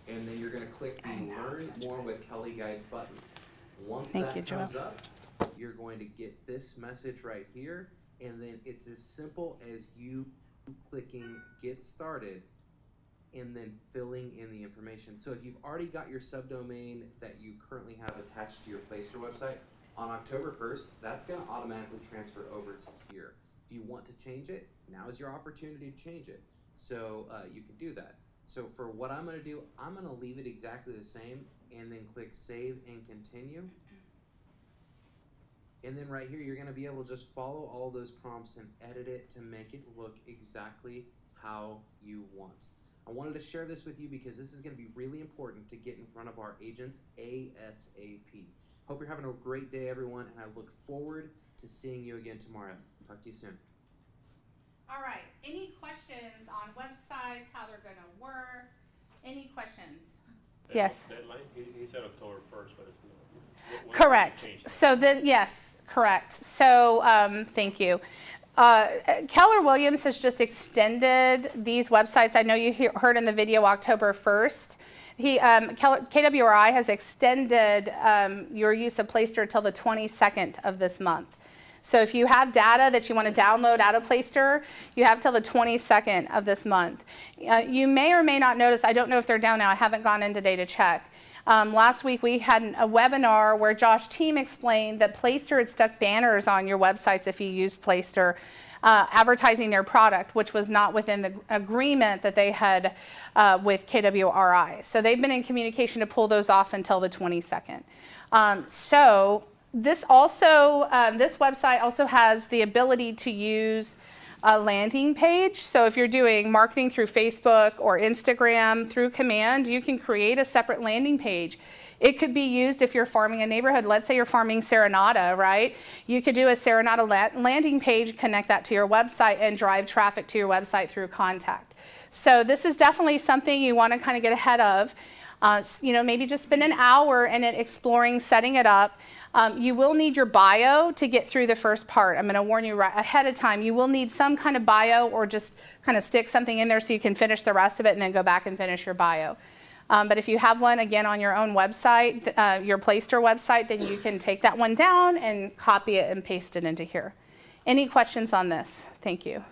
S15: And then you're going to click the Learn More with Kelly Guides button. Once that comes up, you're going to get this message right here. And then it's as simple as you clicking Get Started and then filling in the information. So if you've already got your subdomain that you currently have attached to your Playster website, on October 1st, that's going to automatically transfer over to here. If you want to change it, now is your opportunity to change it. So you can do that. So for what I'm going to do, I'm going to leave it exactly the same and then click Save and Continue. And then right here, you're going to be able to just follow all those prompts and edit it to make it look exactly how you want. I wanted to share this with you because this is going to be really important to get in front of our agents ASAP. Hope you're having a great day, everyone, and I look forward to seeing you again tomorrow. Talk to you soon.
S7: All right, any questions on websites, how they're going to work? Any questions? Yes.
S6: Deadline? He said October 1st, but it's not.
S7: Correct. So yes, correct. So thank you. Keller Williams has just extended these websites. I know you heard in the video October 1st. KWRI has extended your use of Playster until the 22nd of this month. So if you have data that you want to download out of Playster, you have till the 22nd of this month. You may or may not notice, I don't know if they're down now, I haven't gone in today to check. Last week we had a webinar where Josh Team explained that Playster had stuck banners on your websites if you used Playster, advertising their product, which was not within the agreement that they had with KWRI. So they've been in communication to pull those off until the 22nd. This website also has the ability to use a landing page. So if you're doing marketing through Facebook or Instagram through Command, you can create a separate landing page. It could be used if you're farming a neighborhood. Let's say you're farming Serenata, right? You could do a Serenata landing page, connect that to your website, and drive traffic to your website through contact. So this is definitely something you want to kind of get ahead of. Maybe just spend an hour in it exploring, setting it up. You will need your bio to get through the first part. I'm going to warn you right ahead of time. You will need some kind of bio or just kind of stick something in there so you can finish the rest of it and then go back and finish your bio. But if you have one, again, on your own website, your Playster website, then you can take that one down and copy it and paste it into here. Any questions on this? Thank you.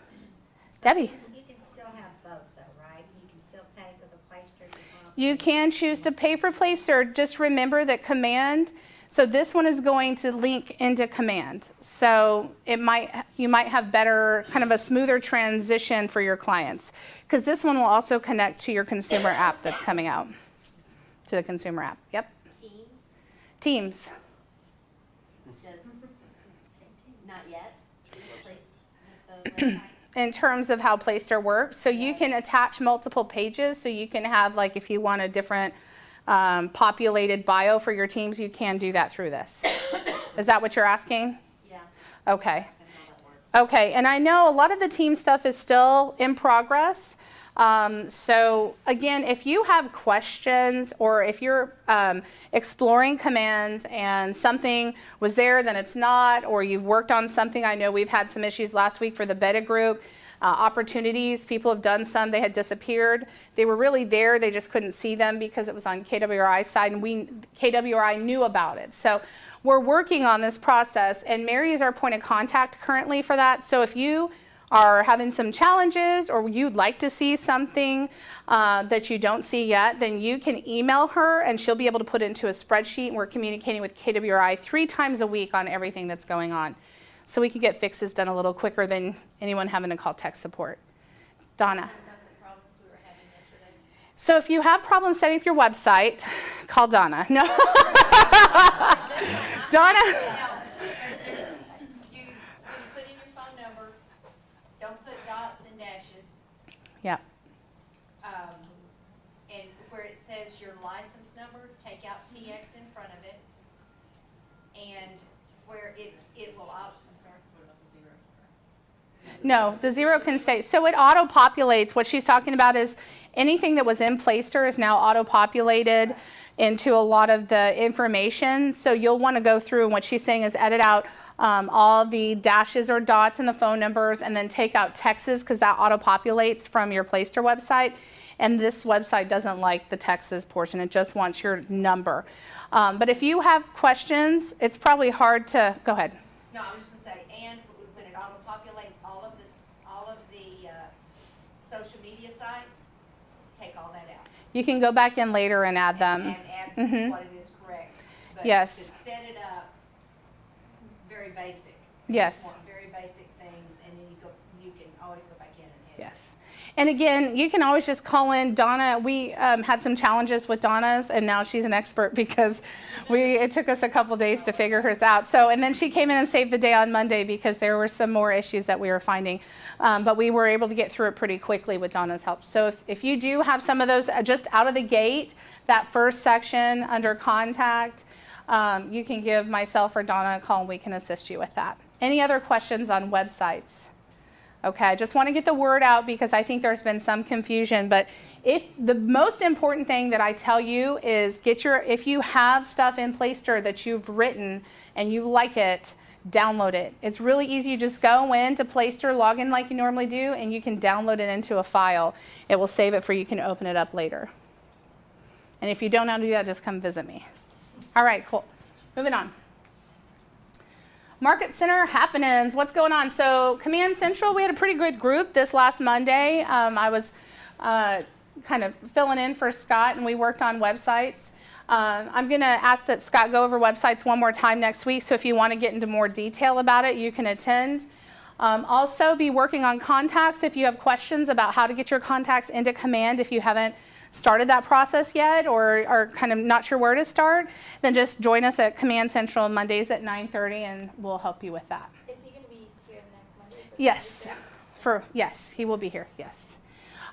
S7: Debbie?
S13: You can still have both, though, right? You can still pay for the Playster.
S7: You can choose to pay for Playster. Just remember that Command, so this one is going to link into Command. So you might have better, kind of a smoother transition for your clients. Because this one will also connect to your consumer app that's coming out. To the consumer app, yep. Teams.
S8: Not yet.
S7: In terms of how Playster works, so you can attach multiple pages. So you can have, like, if you want a different populated bio for your teams, you can do that through this. Is that what you're asking?
S8: Yeah.
S7: Okay. Okay, and I know a lot of the team stuff is still in progress. So again, if you have questions or if you're exploring Command and something was there, then it's not, or you've worked on something, I know we've had some issues last week for the beta group. opportunities. People have done some, they had disappeared. They were really there, they just couldn't see them because it was on KWRI's side, and KWRI knew about it. So we're working on this process, and Mary is our point of contact currently for that. So if you are having some challenges or you'd like to see something that you don't see yet, then you can email her and she'll be able to put it into a spreadsheet, and we're communicating with KWRI 3 times a week on everything that's going on. So we can get fixes done a little quicker than anyone having to call tech support. Donna. So if you have problems setting up your website, call Donna. No. Donna.
S13: You put in your phone number, don't put dots and dashes.
S7: Yeah.
S13: And where it says your license number, take out TX in front of it. And where it will
S7: No, the 0 can stay. So it auto-populates. What she's talking about is anything that was in Playster is now auto-populated into a lot of the information. So you'll want to go through, and what she's saying is edit out all the dashes or dots in the phone numbers, and then take out Texas, because that auto-populates from your Playster website. And this website doesn't like the Texas portion. It just wants your number. But if you have questions, it's probably hard to, go ahead.
S13: No, I was just going to say, and when it auto-populates all of the social media sites, take all that out.
S7: You can go back in later and add them.
S13: And add what it is correct. But
S7: yes.
S13: to set it up, very basic.
S7: Yes.
S13: Just want very basic things, and then you can always go back in and edit.
S7: Yes. And again, you can always just call in Donna. We had some challenges with Donna's, and now she's an expert because it took us a couple days to figure hers out. So, and then she came in and saved the day on Monday because there were some more issues that we were finding. But we were able to get through it pretty quickly with Donna's help. So if you do have some of those just out of the gate, that first section under contact, you can give myself or Donna a call and we can assist you with that. Any other questions on websites? Okay, I just want to get the word out because I think there's been some confusion. But if the most important thing that I tell you is if you have stuff in Playster that you've written and you like it, download it. It's really easy. You just go into Playster, log in like you normally do, and you can download it into a file. It will save it for you can open it up later. And if you don't know how to do that, just come visit me. All right, cool. Moving on. Market Center happenings. What's going on? So Command Central, we had a pretty good group this last Monday. I was kind of filling in for Scott, and we worked on websites. I'm going to ask that Scott go over websites one more time next week, so if you want to get into more detail about it, you can attend. Also be working on contacts if you have questions about how to get your contacts into Command. If you haven't started that process yet or are kind of not sure where to start, then just join us at Command Central Mondays at 9:30 and we'll help you with that.
S4: Is he going to be here next Monday?
S7: Yes. Yes, he will be here. Yes.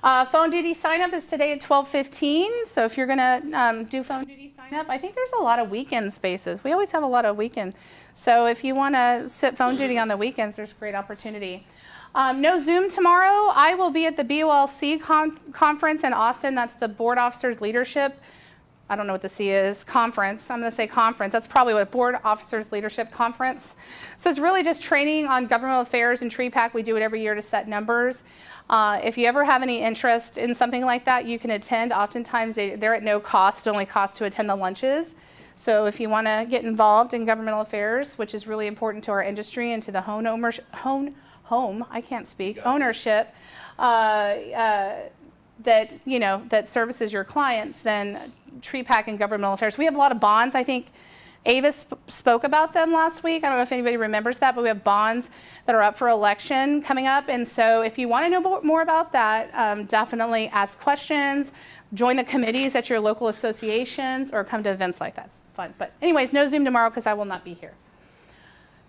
S7: Phone duty sign up is today at 12:15. So if you're going to do phone duty sign up, I think there's a lot of weekend spaces. We always have a lot of weekend. So if you want to sit phone duty on the weekends, there's a great opportunity. No Zoom tomorrow. I will be at the BOLC conference in Austin. That's the Board Officers Leadership. I don't know what the C is. Conference. I'm going to say conference. That's probably what Board Officers Leadership Conference. So it's really just training on governmental affairs and TREPAC. We do it every year to set numbers. If you ever have any interest in something like that, you can attend. Oftentimes they're at no cost. It only costs to attend the lunches. So if you want to get involved in governmental affairs, which is really important to our industry and to the ownership that services your clients, then TREPAC and governmental affairs. We have a lot of bonds. I think Avis spoke about them last week. I don't know if anybody remembers that, but we have bonds that are up for election coming up. And so if you want to know more about that, definitely ask questions, join the committees at your local associations, or come to events like that. It's fun. But anyways, no Zoom tomorrow because I will not be here.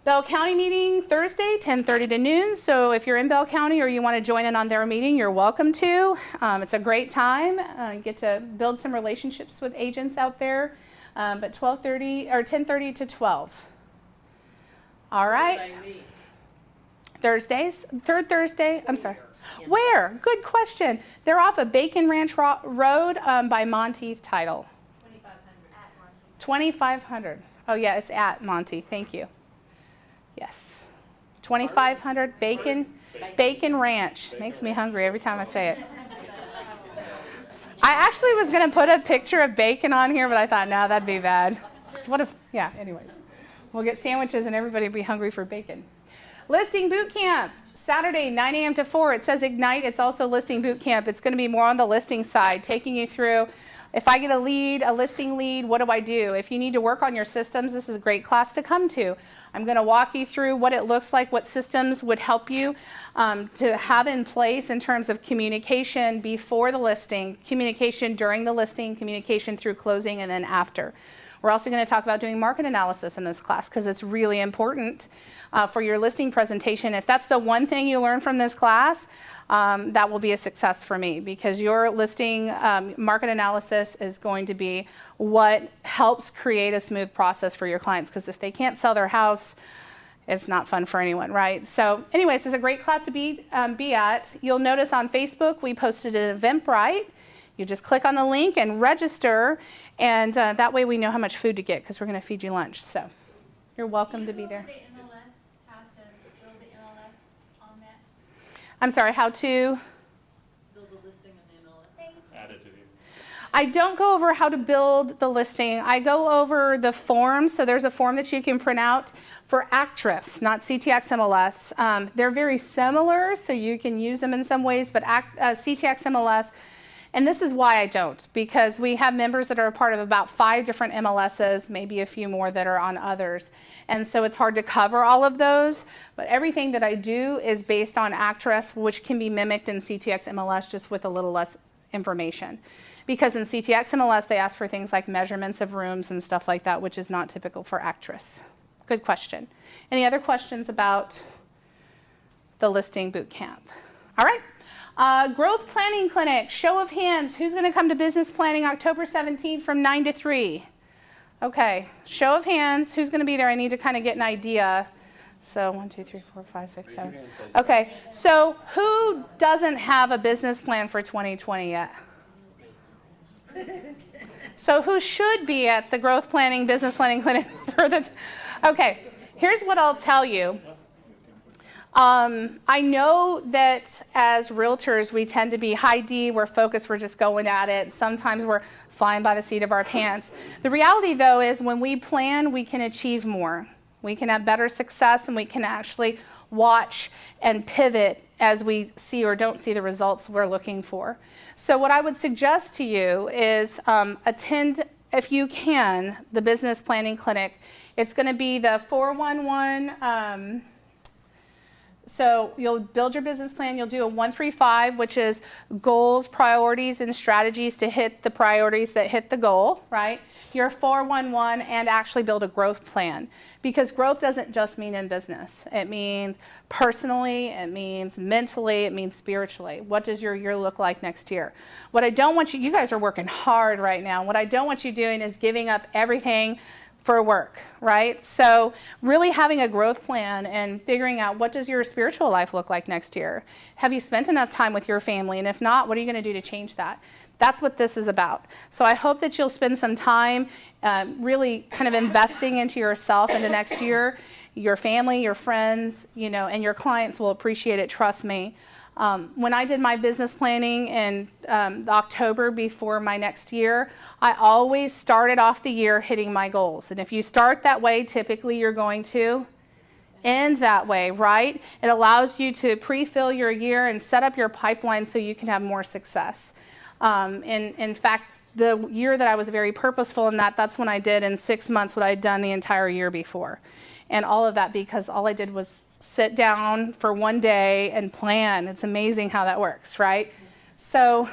S7: Bell County meeting Thursday, 10:30 to noon. So if you're in Bell County or you want to join in on their meeting, you're welcome to. It's a great time. You get to build some relationships with agents out there. But 12:30 or 10:30 to 12. All right. Thursdays, third Thursday. I'm sorry. Where? Good question. They're off of Bacon Ranch Road by Monteith Title. 2500. Oh yeah, it's at Monty. Thank you. Yes. 2500 Bacon. Bacon ranch. Makes me hungry every time I say it. I actually was going to put a picture of bacon on here, but I thought, no, that'd be bad. So what if, yeah, anyways. We'll get sandwiches and everybody will be hungry for bacon. Listing boot camp, Saturday, 9 a.m. to 4. It says Ignite. It's also listing boot camp. It's going to be more on the listing side, taking you through, if I get a lead, a listing lead, what do I do? If you need to work on your systems, this is a great class to come to. I'm going to walk you through what it looks like, what systems would help you to have in place in terms of communication before the listing, communication during the listing, communication through closing, and then after. We're also going to talk about doing market analysis in this class because it's really important for your listing presentation. If that's the one thing you learn from this class, that will be a success for me because your listing market analysis is going to be what helps create a smooth process for your clients, because if they can't sell their house, it's not fun for anyone, right? So anyways, it's a great class to be at. You'll notice on Facebook we posted an Eventbrite. You just click on the link and register, and that way we know how much food to get because we're going to feed you lunch. So you're welcome to be there. I'm sorry, how to?
S11: Build a listing in the MLS.
S6: Add it to the.
S7: I don't go over how to build the listing. I go over the forms. So there's a form that you can print out for Actress, not CTX MLS. They're very similar, so you can use them in some ways, but CTX MLS, and this is why I don't, because we have members that are a part of about 5 different MLSs, maybe a few more that are on others. And so it's hard to cover all of those, but everything that I do is based on Actress, which can be mimicked in CTX MLS just with a little less information. Because in CTX MLS, they ask for things like measurements of rooms and stuff like that, which is not typical for Actress. Good question. Any other questions about the listing boot camp? All right. Growth Planning Clinic, show of hands. Who's going to come to business planning October 17th from 9 to 3? Okay, show of hands. Who's going to be there? I need to kind of get an idea. So 1, 2, 3, 4, 5, 6, 7. Okay, so who doesn't have a business plan for 2020 yet? So who should be at the Growth Planning, Business Planning Clinic for the... Okay, here's what I'll tell you. I know that as realtors, we tend to be high D, we're focused, we're just going at it. Sometimes we're flying by the seat of our pants. The reality, though, is when we plan, we can achieve more. We can have better success, and we can actually watch and pivot as we see or don't see the results we're looking for. So what I would suggest to you is attend, if you can, the Business Planning Clinic. It's going to be the 411. So you'll build your business plan. You'll do a 135, which is goals, priorities, and strategies to hit the priorities that hit the goal, right? Your 411, and actually build a growth plan. Because growth doesn't just mean in business. It means personally, it means mentally, it means spiritually. What does your year look like next year? What I don't want you guys are working hard right now. What I don't want you doing is giving up everything for work, right? So really having a growth plan and figuring out what does your spiritual life look like next year? Have you spent enough time with your family? And if not, what are you going to do to change that? That's what this is about. So I hope that you'll spend some time really kind of investing into yourself into next year. Your family, your friends, you know, and your clients will appreciate it, trust me. When I did my business planning in October before my next year, I always started off the year hitting my goals. And if you start that way, typically you're going to end that way, right? It allows you to pre-fill your year and set up your pipeline so you can have more success. In fact, the year that I was very purposeful in that's when I did in 6 months what I had done the entire year before. And all of that because all I did was sit down for one day and plan. It's amazing how that works, right? So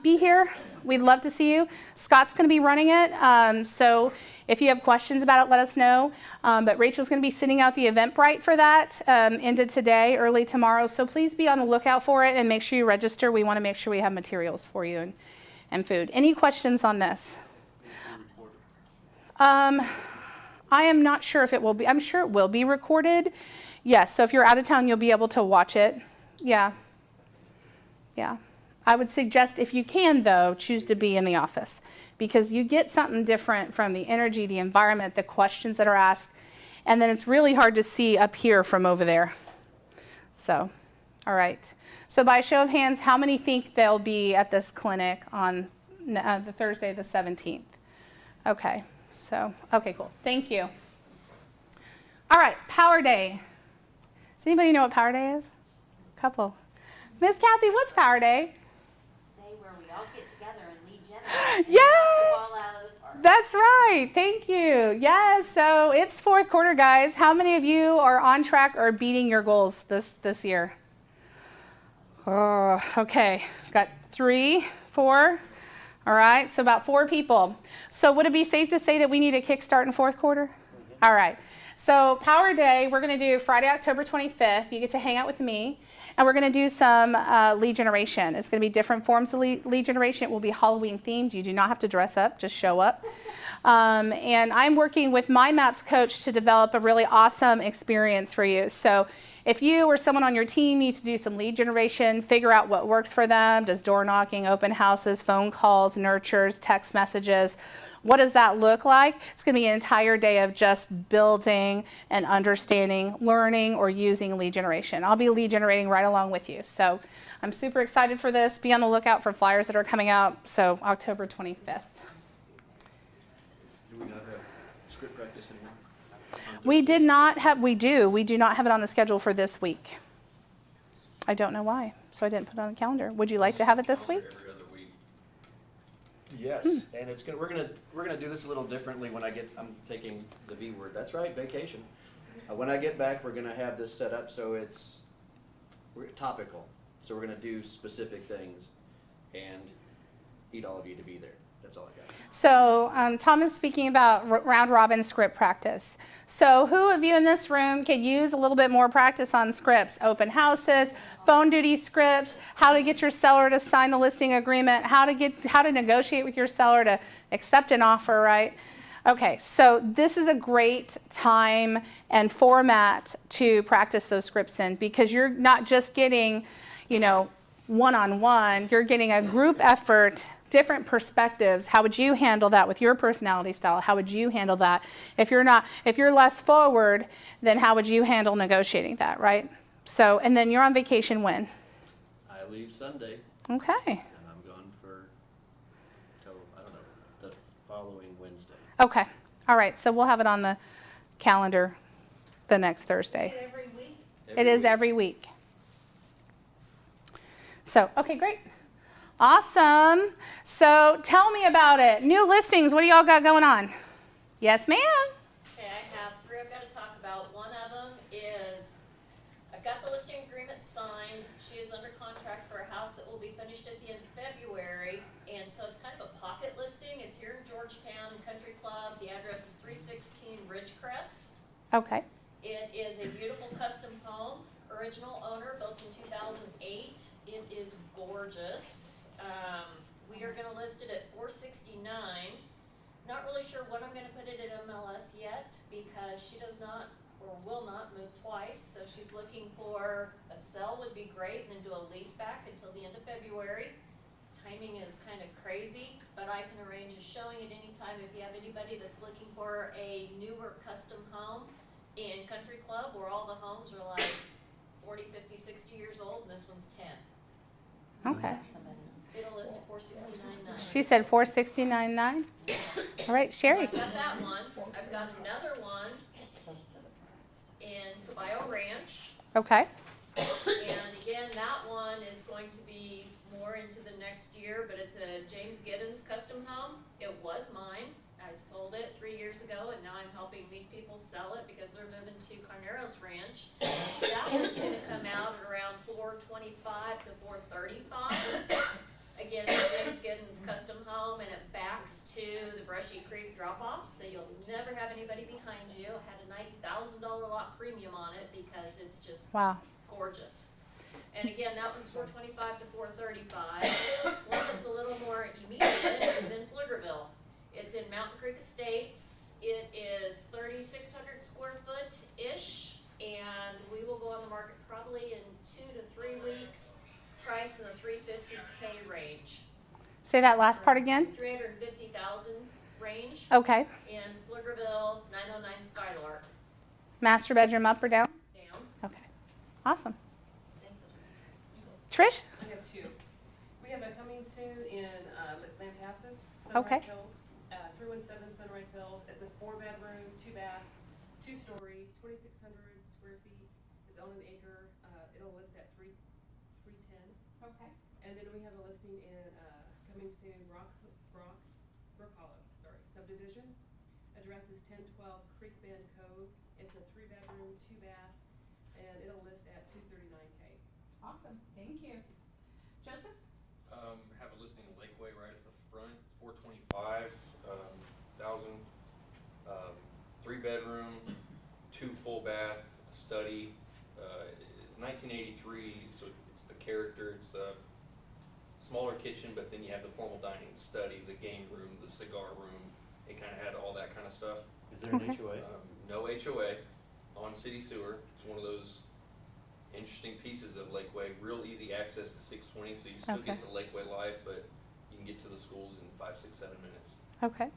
S7: be here. We'd love to see you. Scott's going to be running it. So if you have questions about it, let us know. But Rachel's going to be sending out the Eventbrite for that into today, early tomorrow. So please be on the lookout for it and make sure you register. We want to make sure we have materials for you and food. Any questions on this? I am not sure if it will be. I'm sure it will be recorded. Yes, so if you're out of town, you'll be able to watch it. Yeah. Yeah. I would suggest, if you can, though, choose to be in the office because you get something different from the energy, the environment, the questions that are asked, and then it's really hard to see up here from over there. So, All right. So by show of hands, how many think they'll be at this clinic on the Thursday, the 17th? Okay. So, okay, cool. Thank you. All right, Power Day. Does anybody know what Power Day is? A couple. Miss Kathy, what's Power Day?
S13: Day where we all get together and lead generate.
S7: Yay!
S13: Out of the park.
S7: That's right. Thank you. Yes. So it's fourth quarter, guys. How many of you are on track or beating your goals this year? Oh, okay. Got 3, 4. All right. So about 4 people. So would it be safe to say that we need a kickstart in fourth quarter? Mm-hmm. All right. So Power Day, we're going to do Friday, October 25th. You get to hang out with me. And we're going to do some lead generation. It's going to be different forms of lead generation. It will be Halloween themed. You do not have to dress up, just show up. And I'm working with my MAPS coach to develop a really awesome experience for you. So if you or someone on your team needs to do some lead generation, figure out what works for them. Does door knocking, open houses, phone calls, nurtures, text messages? What does that look like? It's going to be an entire day of just building and understanding, learning, or using lead generation. I'll be lead generating right along with you. So I'm super excited for this. Be on the lookout for flyers that are coming out. So October 25th.
S1: Do we not have script practice anymore?
S7: We did not have, we do not have it on the schedule for this week. I don't know why, so I didn't put it on the calendar. Would you like to have it this week?
S1: Every other week. Yes, and it's gonna, we're gonna do this a little differently when I'm taking the V word. That's right, vacation. When I get back, we're gonna have this set up so we're topical. So we're gonna do specific things and need all of you to be there. That's all I got.
S7: So Tom is speaking about round robin script practice. So who of you in this room could use a little bit more practice on scripts? Open houses, phone duty scripts, how to get your seller to sign the listing agreement, how to negotiate with your seller to accept an offer, right? Okay, so this is a great time and format to practice those scripts in, because you're not just getting, one-on-one, you're getting a group effort, different perspectives. How would you handle that with your personality style? How would you handle that? If you're less forward, then how would you handle negotiating that, right? So, and then you're on vacation when?
S1: I leave Sunday.
S7: Okay.
S1: And I'm gone till, I don't know, the following Wednesday.
S7: Okay. All right. So we'll have it on the calendar the next Thursday.
S8: Every week?
S7: It is every week. So, okay, great. Awesome. So tell me about it. New listings, what do y'all got going on? Yes, ma'am.
S16: Okay, I have 3 I've got to talk about. One of them is, I've got the listing agreement signed. She is under contract for a house that will be finished at the end of February. And so it's kind of a pocket listing. It's here in Georgetown Country Club. The address is 316 Ridgecrest.
S7: Okay.
S16: It is a beautiful custom home. Original owner, built in 2008. It is gorgeous. We are going to list it at $469. Not really sure when I'm going to put it at MLS yet, because she does not or will not move twice. So she's looking for a sell would be great, and then do a lease back until the end of February. Timing is kind of crazy, but I can arrange a showing at any time if you have anybody that's looking for a newer custom home in Country Club, where all the homes are like 40, 50, 60 years old, and this one's 10.
S7: Okay.
S16: It'll list at $469.9.
S7: She said $469.9. All right, Sherry.
S16: So I've got that one. I've got another one in Caballo Ranch.
S7: Okay.
S16: And again, that one is going to be more into the next year, but it's a James Giddens custom home. It was mine. I sold it 3 years ago, and now I'm helping these people sell it because they're moving to Carneros Ranch. That one's going to come out at around $425 to $435. Again, it's James Giddens custom home, and it backs to the Brushy Creek drop-off, so you'll never have anybody behind you. I had a $90,000 lot premium on it because it's just gorgeous. And again, that one's $425 to $435. One that's a little more immediate is in Pflugerville. It's in Mountain Creek Estates. It is 3,600 square foot-ish, and we will go on the market probably in 2 to 3 weeks. Price in the $350K range.
S7: Say that last part again.
S16: $350,000 range.
S7: Okay.
S16: In Pflugerville, 909 Skylark.
S7: Master bedroom up or down?
S16: Down.
S7: Okay. Awesome. Trish?
S11: I have two. We have a coming soon in Lampasas,
S7: Okay.
S11: Sunrise Hills, 317 Sunrise Hills. It's a 4-bedroom, 2-bath, 2-story, 2,600 square feet. It's on an acre. It'll list at 310.
S4: Okay.
S11: And then we have a listing in coming soon Brook Hollow, subdivision. Address is 1012 Creek Bend Cove. It's a 3-bedroom, 2-bath, and it'll list at $239K.
S4: Awesome, thank you. Joseph?
S6: Have a listing in Lakeway right at the front, 425,000, 3-bedroom, 2 full bath, study. It's 1983, so it's the character. It's a smaller kitchen, but then you have the formal dining, study, the game room, the cigar room. It kind of had all that kind of stuff.
S1: Is there an HOA?
S6: No HOA, on city sewer. It's one of those interesting pieces of Lakeway. Real easy access to 620, so you still
S7: Okay.
S6: get the Lakeway life, but you can get to the schools in 5, 6, 7 minutes.
S7: Okay.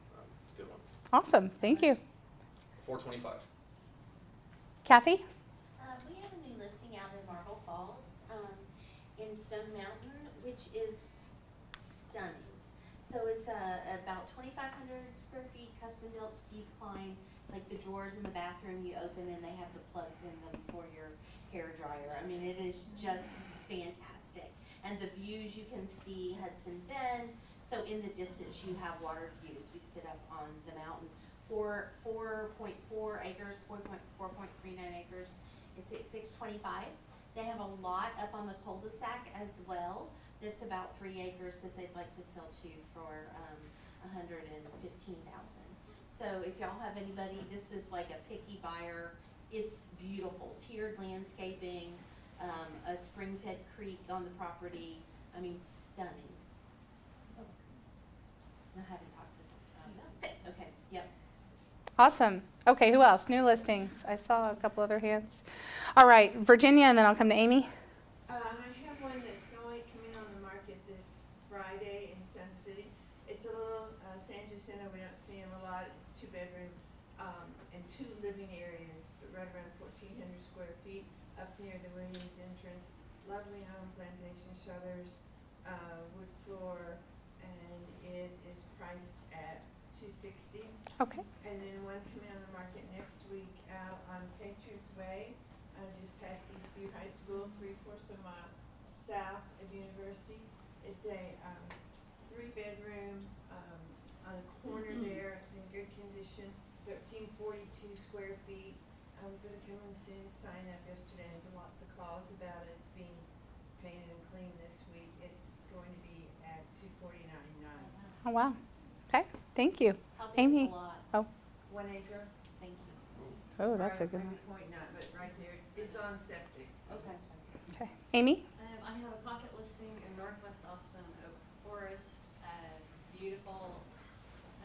S6: Good one.
S7: Awesome. Thank you.
S6: 425.
S7: Kathy?
S17: We have a new listing out in Marble Falls, in Stone Mountain, which is stunning. So it's about 2,500 square feet, custom built Steve Klein, like the drawers in the bathroom you open and they have the plugs in them for your hair dryer. I mean, it is just fantastic. And the views, you can see Hudson Bend. So in the distance you have water views. We sit up on the mountain. 4.4 acres, 4.39 acres. It's at 625. They have a lot up on the cul-de-sac as well. That's about 3 acres that they'd like to sell to for $115,000. So if y'all have anybody, this is like a picky buyer. It's beautiful, tiered landscaping, a spring-fed creek on the property. I mean, stunning. I haven't talked to them. Okay, yep.
S7: Awesome. Okay, who else? New listings. I saw a couple other hands. All right, Virginia, and then I'll come to Amy.
S18: I have one that's going to come in on the market this Friday in Sun City. It's a little San Jacinto. We don't see them a lot. It's 2-bedroom and 2 living areas, but right around 1,400 square feet up near the Williams entrance. Lovely home, plantation shutters, wood floor, and it is priced at $260,000.
S7: Okay.
S18: And then one coming on the market next week out on Patriots Way, just past Eastview High School, 3/4 of a mile south of University. It's a 3-bedroom on a corner there. It's in good condition, 1,342 square feet. I'm gonna come in soon, sign up yesterday, and lots of calls about it. It's being painted and cleaned this week. It's going to be at $249,900.
S7: Oh, wow. Okay, thank you.
S18: How big's
S7: Amy.
S18: the lot?
S7: Oh.
S18: 1 acre. Thank you.
S7: Oh, that's a good one.
S18: Maybe 0.9, but right there, it's on septic.
S17: Okay.
S7: Okay. Amy?
S16: I have a pocket listing in Northwest Austin, Oak Forest, beautiful,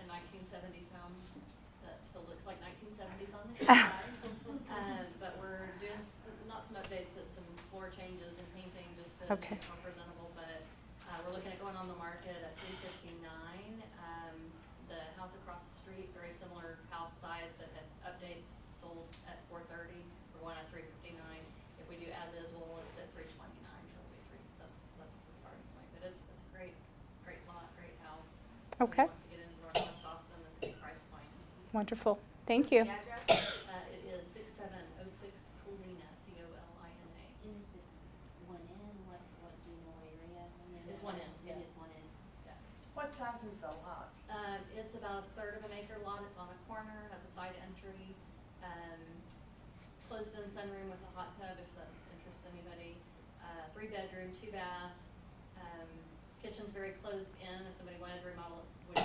S16: a 1970s home that still looks like 1970s on the inside. But we're doing not some updates, but some floor changes and painting just to
S7: Okay.
S16: make it more presentable. But we're looking at going on the market at $359. The house across the street, very similar house size, but had updates, sold at $430. We're going at $359. If we do as is, we'll list at $329. So it'll be that's the starting point. But it's a great lot, great house.
S7: Okay.
S16: Somebody wants to get into Northwest Austin, that's a good price point.
S7: Wonderful. Thank you.
S16: The address, it is 6706 Colina, C-O-L-I-N-A.
S17: And is it one in? What do you know area?
S16: It's one in,
S17: It
S16: yes.
S17: is one in.
S16: Yeah.
S10: What size is the lot?
S16: It's about 1/3 of an acre lot. It's on a corner, has a side entry, closed-in sunroom with a hot tub if that interests anybody. 3-bedroom, 2-bath. Kitchen's very closed in. If somebody wanted to remodel it,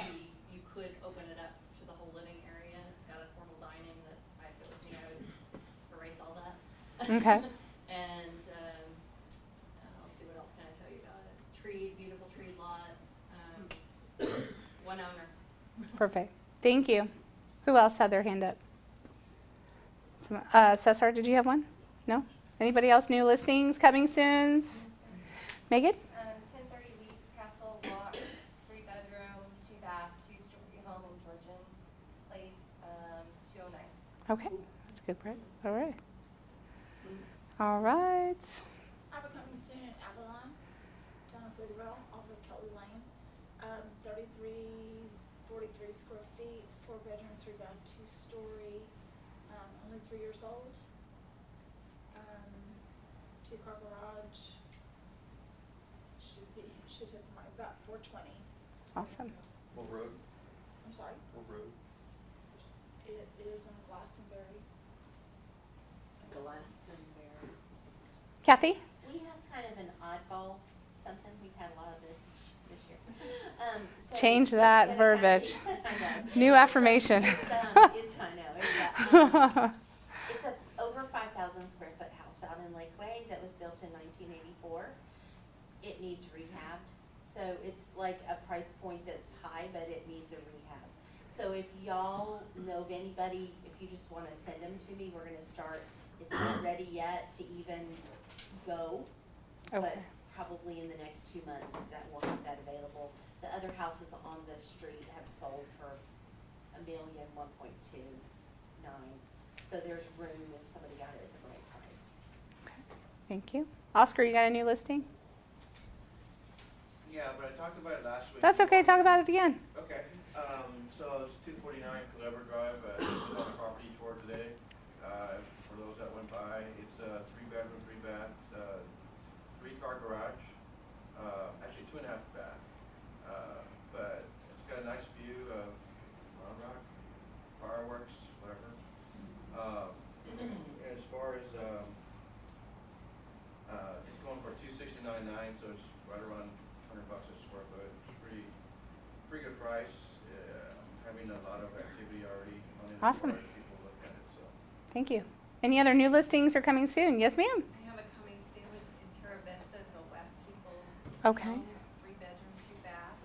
S16: you could open it up to the whole living area. It's got a formal dining that I feel with me, I would erase all that.
S7: Okay.
S16: And let's see, what else can I tell you about it? Beautiful treed lot. One owner.
S7: Perfect. Thank you. Who else had their hand up? Cesar, did you have one? No? Anybody else? New listings coming soon? Megan?
S8: 1030 Leeds Castle Walk, 3-bedroom, 2-bath, 2-story home in Georgian Place, 209.
S7: Okay. That's a good price. All right. All right.
S19: I have a coming soon in Avalon.
S18: Lidwell off of Kelly Lane. 43 square feet, 4-bedroom, 3-bath, 2-story, only 3 years old. 2-car garage. Should hit the mark, about 420.
S7: Awesome.
S2: What road?
S18: I'm sorry?
S2: What road?
S18: It is on Glastonbury.
S17: Glastonbury.
S7: Kathy?
S17: We have kind of an oddball, something, we've had a lot of this year. So
S7: Change that verbiage.
S17: I know.
S7: New affirmation.
S17: I know, it's a over 5,000 square foot house out in Lakeway that was built in 1984. It needs rehabbed, so it's like a price point that's high, but it needs a rehab. So if y'all know of anybody, if you just want to send them to me, we're going to start. It's not ready yet to even go, but probably in the next 2 months that we'll have that available. The other houses on the street have sold for $1,129,000. So there's room if somebody got it at the right price.
S7: Thank you. Oscar, you got a new listing?
S19: Yeah, but I talked about it last week.
S7: That's okay. Talk about it again.
S19: Okay. So it's 249 Culebra Drive. I was on the property tour today. For those that went by, it's a 3-bedroom, 3-bath, 3-car garage. Actually 2.5 bath. But it's got a nice view of Round Rock, fireworks, whatever. As far as it's going for $269.9, so it's right around $100 a square foot. It's pretty good price. Having a lot of activity already on it.
S7: Awesome.
S19: People look at it, so.
S7: Thank you. Any other new listings are coming soon? Yes, ma'am.
S20: I have a coming soon in Terra Vista. It's a West Peoples.
S7: Okay.
S20: Home, 3-bedroom, 2-bath.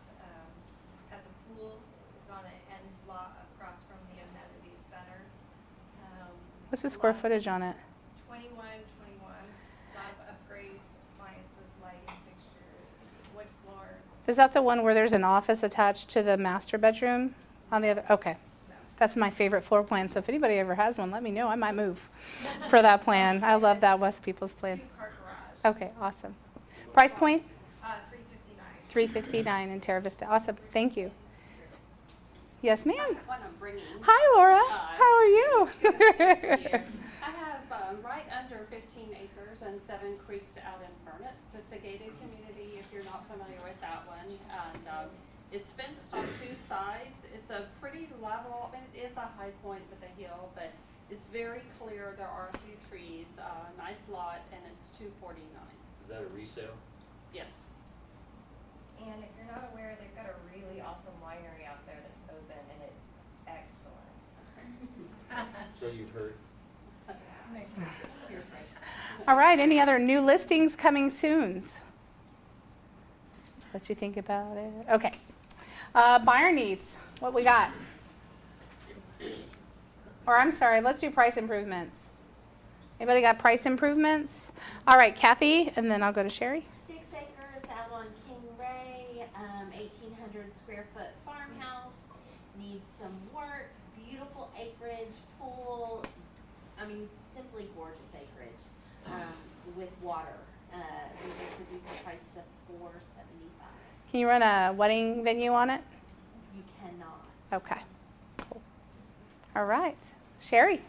S20: Has a pool. It's on an end lot across from the amenities center.
S7: What's the square footage on it?
S20: 21. A lot of upgrades, appliances, lighting, fixtures, wood floors.
S7: Is that the one where there's an office attached to the master bedroom on the other? Okay. That's my favorite floor plan. So if anybody ever has one, let me know. I might move for that plan. I love that West People's plan.
S20: 2-car garage.
S7: Okay, awesome. Price point?
S20: $359.
S7: $359 in Terra Vista. Awesome. Thank you. Yes, ma'am.
S12: What I'm bringing.
S7: Hi, Laura.
S12: Hi.
S7: How are you?
S12: I have right under 15 acres and 7 creeks out in Burnett. So it's a gated community if you're not familiar with that one. And it's fenced on 2 sides. It's a pretty level, it's a high point with a hill, but it's very clear. There are a few trees, nice lot, and it's $249.
S1: Is that a resale?
S12: Yes.
S8: And if you're not aware, they've got a really awesome winery out there that's open, and it's excellent.
S1: So you've heard.
S7: All right. Any other new listings coming soon? Let you think about it. Okay. Buyer needs. What we got? Or I'm sorry, let's do price improvements. Anybody got price improvements? All right, Kathy, and then I'll go to Sherry.
S17: 6 acres out on King Ray, 1,800 square foot farmhouse, needs some work, beautiful acreage, pool, simply gorgeous acreage, with water. We just reduced the price to $475.
S7: Can you run a wedding venue on it?
S17: You cannot.
S7: Okay. Cool. All right. Sherry.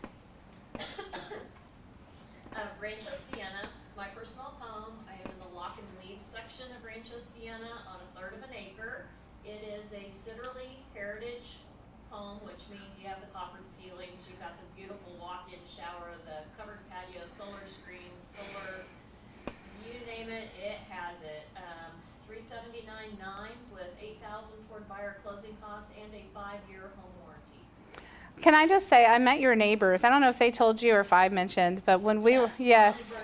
S16: Rancho Siena, it's my personal home. I am in the lock and leave section of Rancho Siena on 1/3 of an acre. It is a Sitterly Heritage home, which means you have the coppered ceilings, you've got the beautiful walk-in shower, the covered patio, solar screens, solar, you name it, it has it. $379.9 with $8,000 toward buyer closing costs and a 5-year home warranty.
S7: Can I just say, I met your neighbors. I don't know if they told you or if I mentioned, but when we were, yes,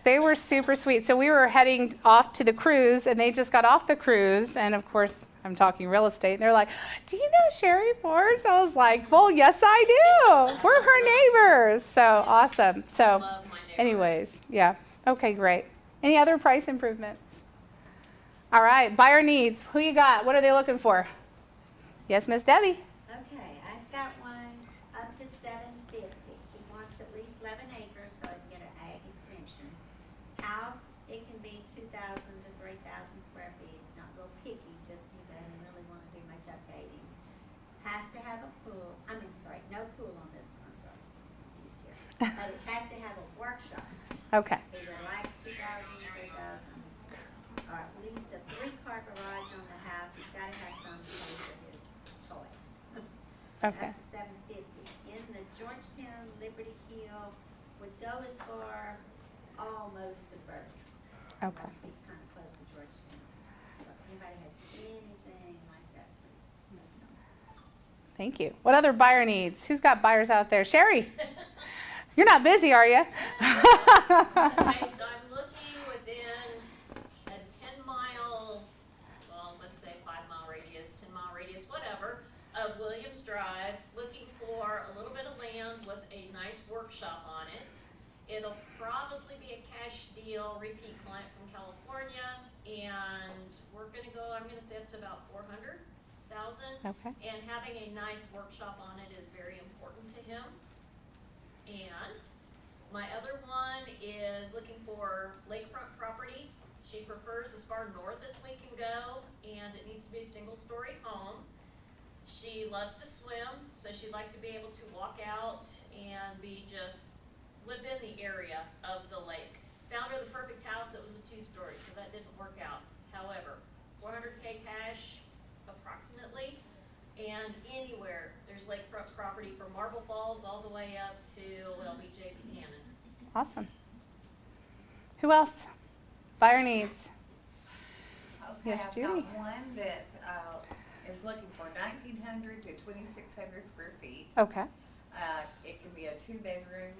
S7: they were super sweet. So we were heading off to the cruise, and they just got off the cruise. And of course, I'm talking real estate. And they're like, do you know Sherry Forbes? I was like, well, yes, I do. We're her neighbors. So awesome. So anyways, yeah. Okay, great. Any other price improvements? All right, buyer needs. Who you got? What are they looking for? Yes, Miss Debbie.
S13: Okay, I've got one up to $750. He wants at least 11 acres so he can get an ag exemption. House, it can be $2,000 to 3,000 square feet, not real picky, just he doesn't really want to do much updating. Has to have a pool, no pool on this one, I'm sorry, used here. But it has to have a workshop.
S7: Okay.
S13: Either like 2,000, 3,000, or at least a 3-car garage on the house. He's gotta have some place for his toys.
S7: Okay.
S13: Up to 750. In the Georgetown, Liberty Hill, would go as far almost to Bertram.
S7: Okay.
S13: Must be kind of close to Georgetown. So if anybody has anything like that, please let me know.
S7: Thank you. What other buyer needs? Who's got buyers out there? Sherry, you're not busy, are you?
S16: Okay, so I'm looking within a 10-mile, well, let's say 5-mile radius, 10-mile radius, whatever, of Williams Drive, looking for a little bit of land with a nice workshop on it. It'll probably be a cash deal, repeat client from California, and we're gonna go, I'm gonna say up to about 400,000.
S7: Okay.
S16: And having a nice workshop on it is very important to him. And my other one is looking for lakefront property. She prefers as far north as we can go, and it needs to be a single-story home. She loves to swim, so she'd like to be able to walk out and live in the area of the lake. Found her the perfect house. It was a 2-story, so that didn't work out. However, 400K cash approximately, and anywhere there's lakefront property from Marble Falls all the way up to LBJ Buchanan.
S7: Awesome. Who else? Buyer needs.
S10: Okay,
S7: Yes,
S10: I've
S7: Judy.
S10: got one that is looking for 1,900 to 2,600 square feet.
S7: Okay.
S10: It can be a 2-bedroom,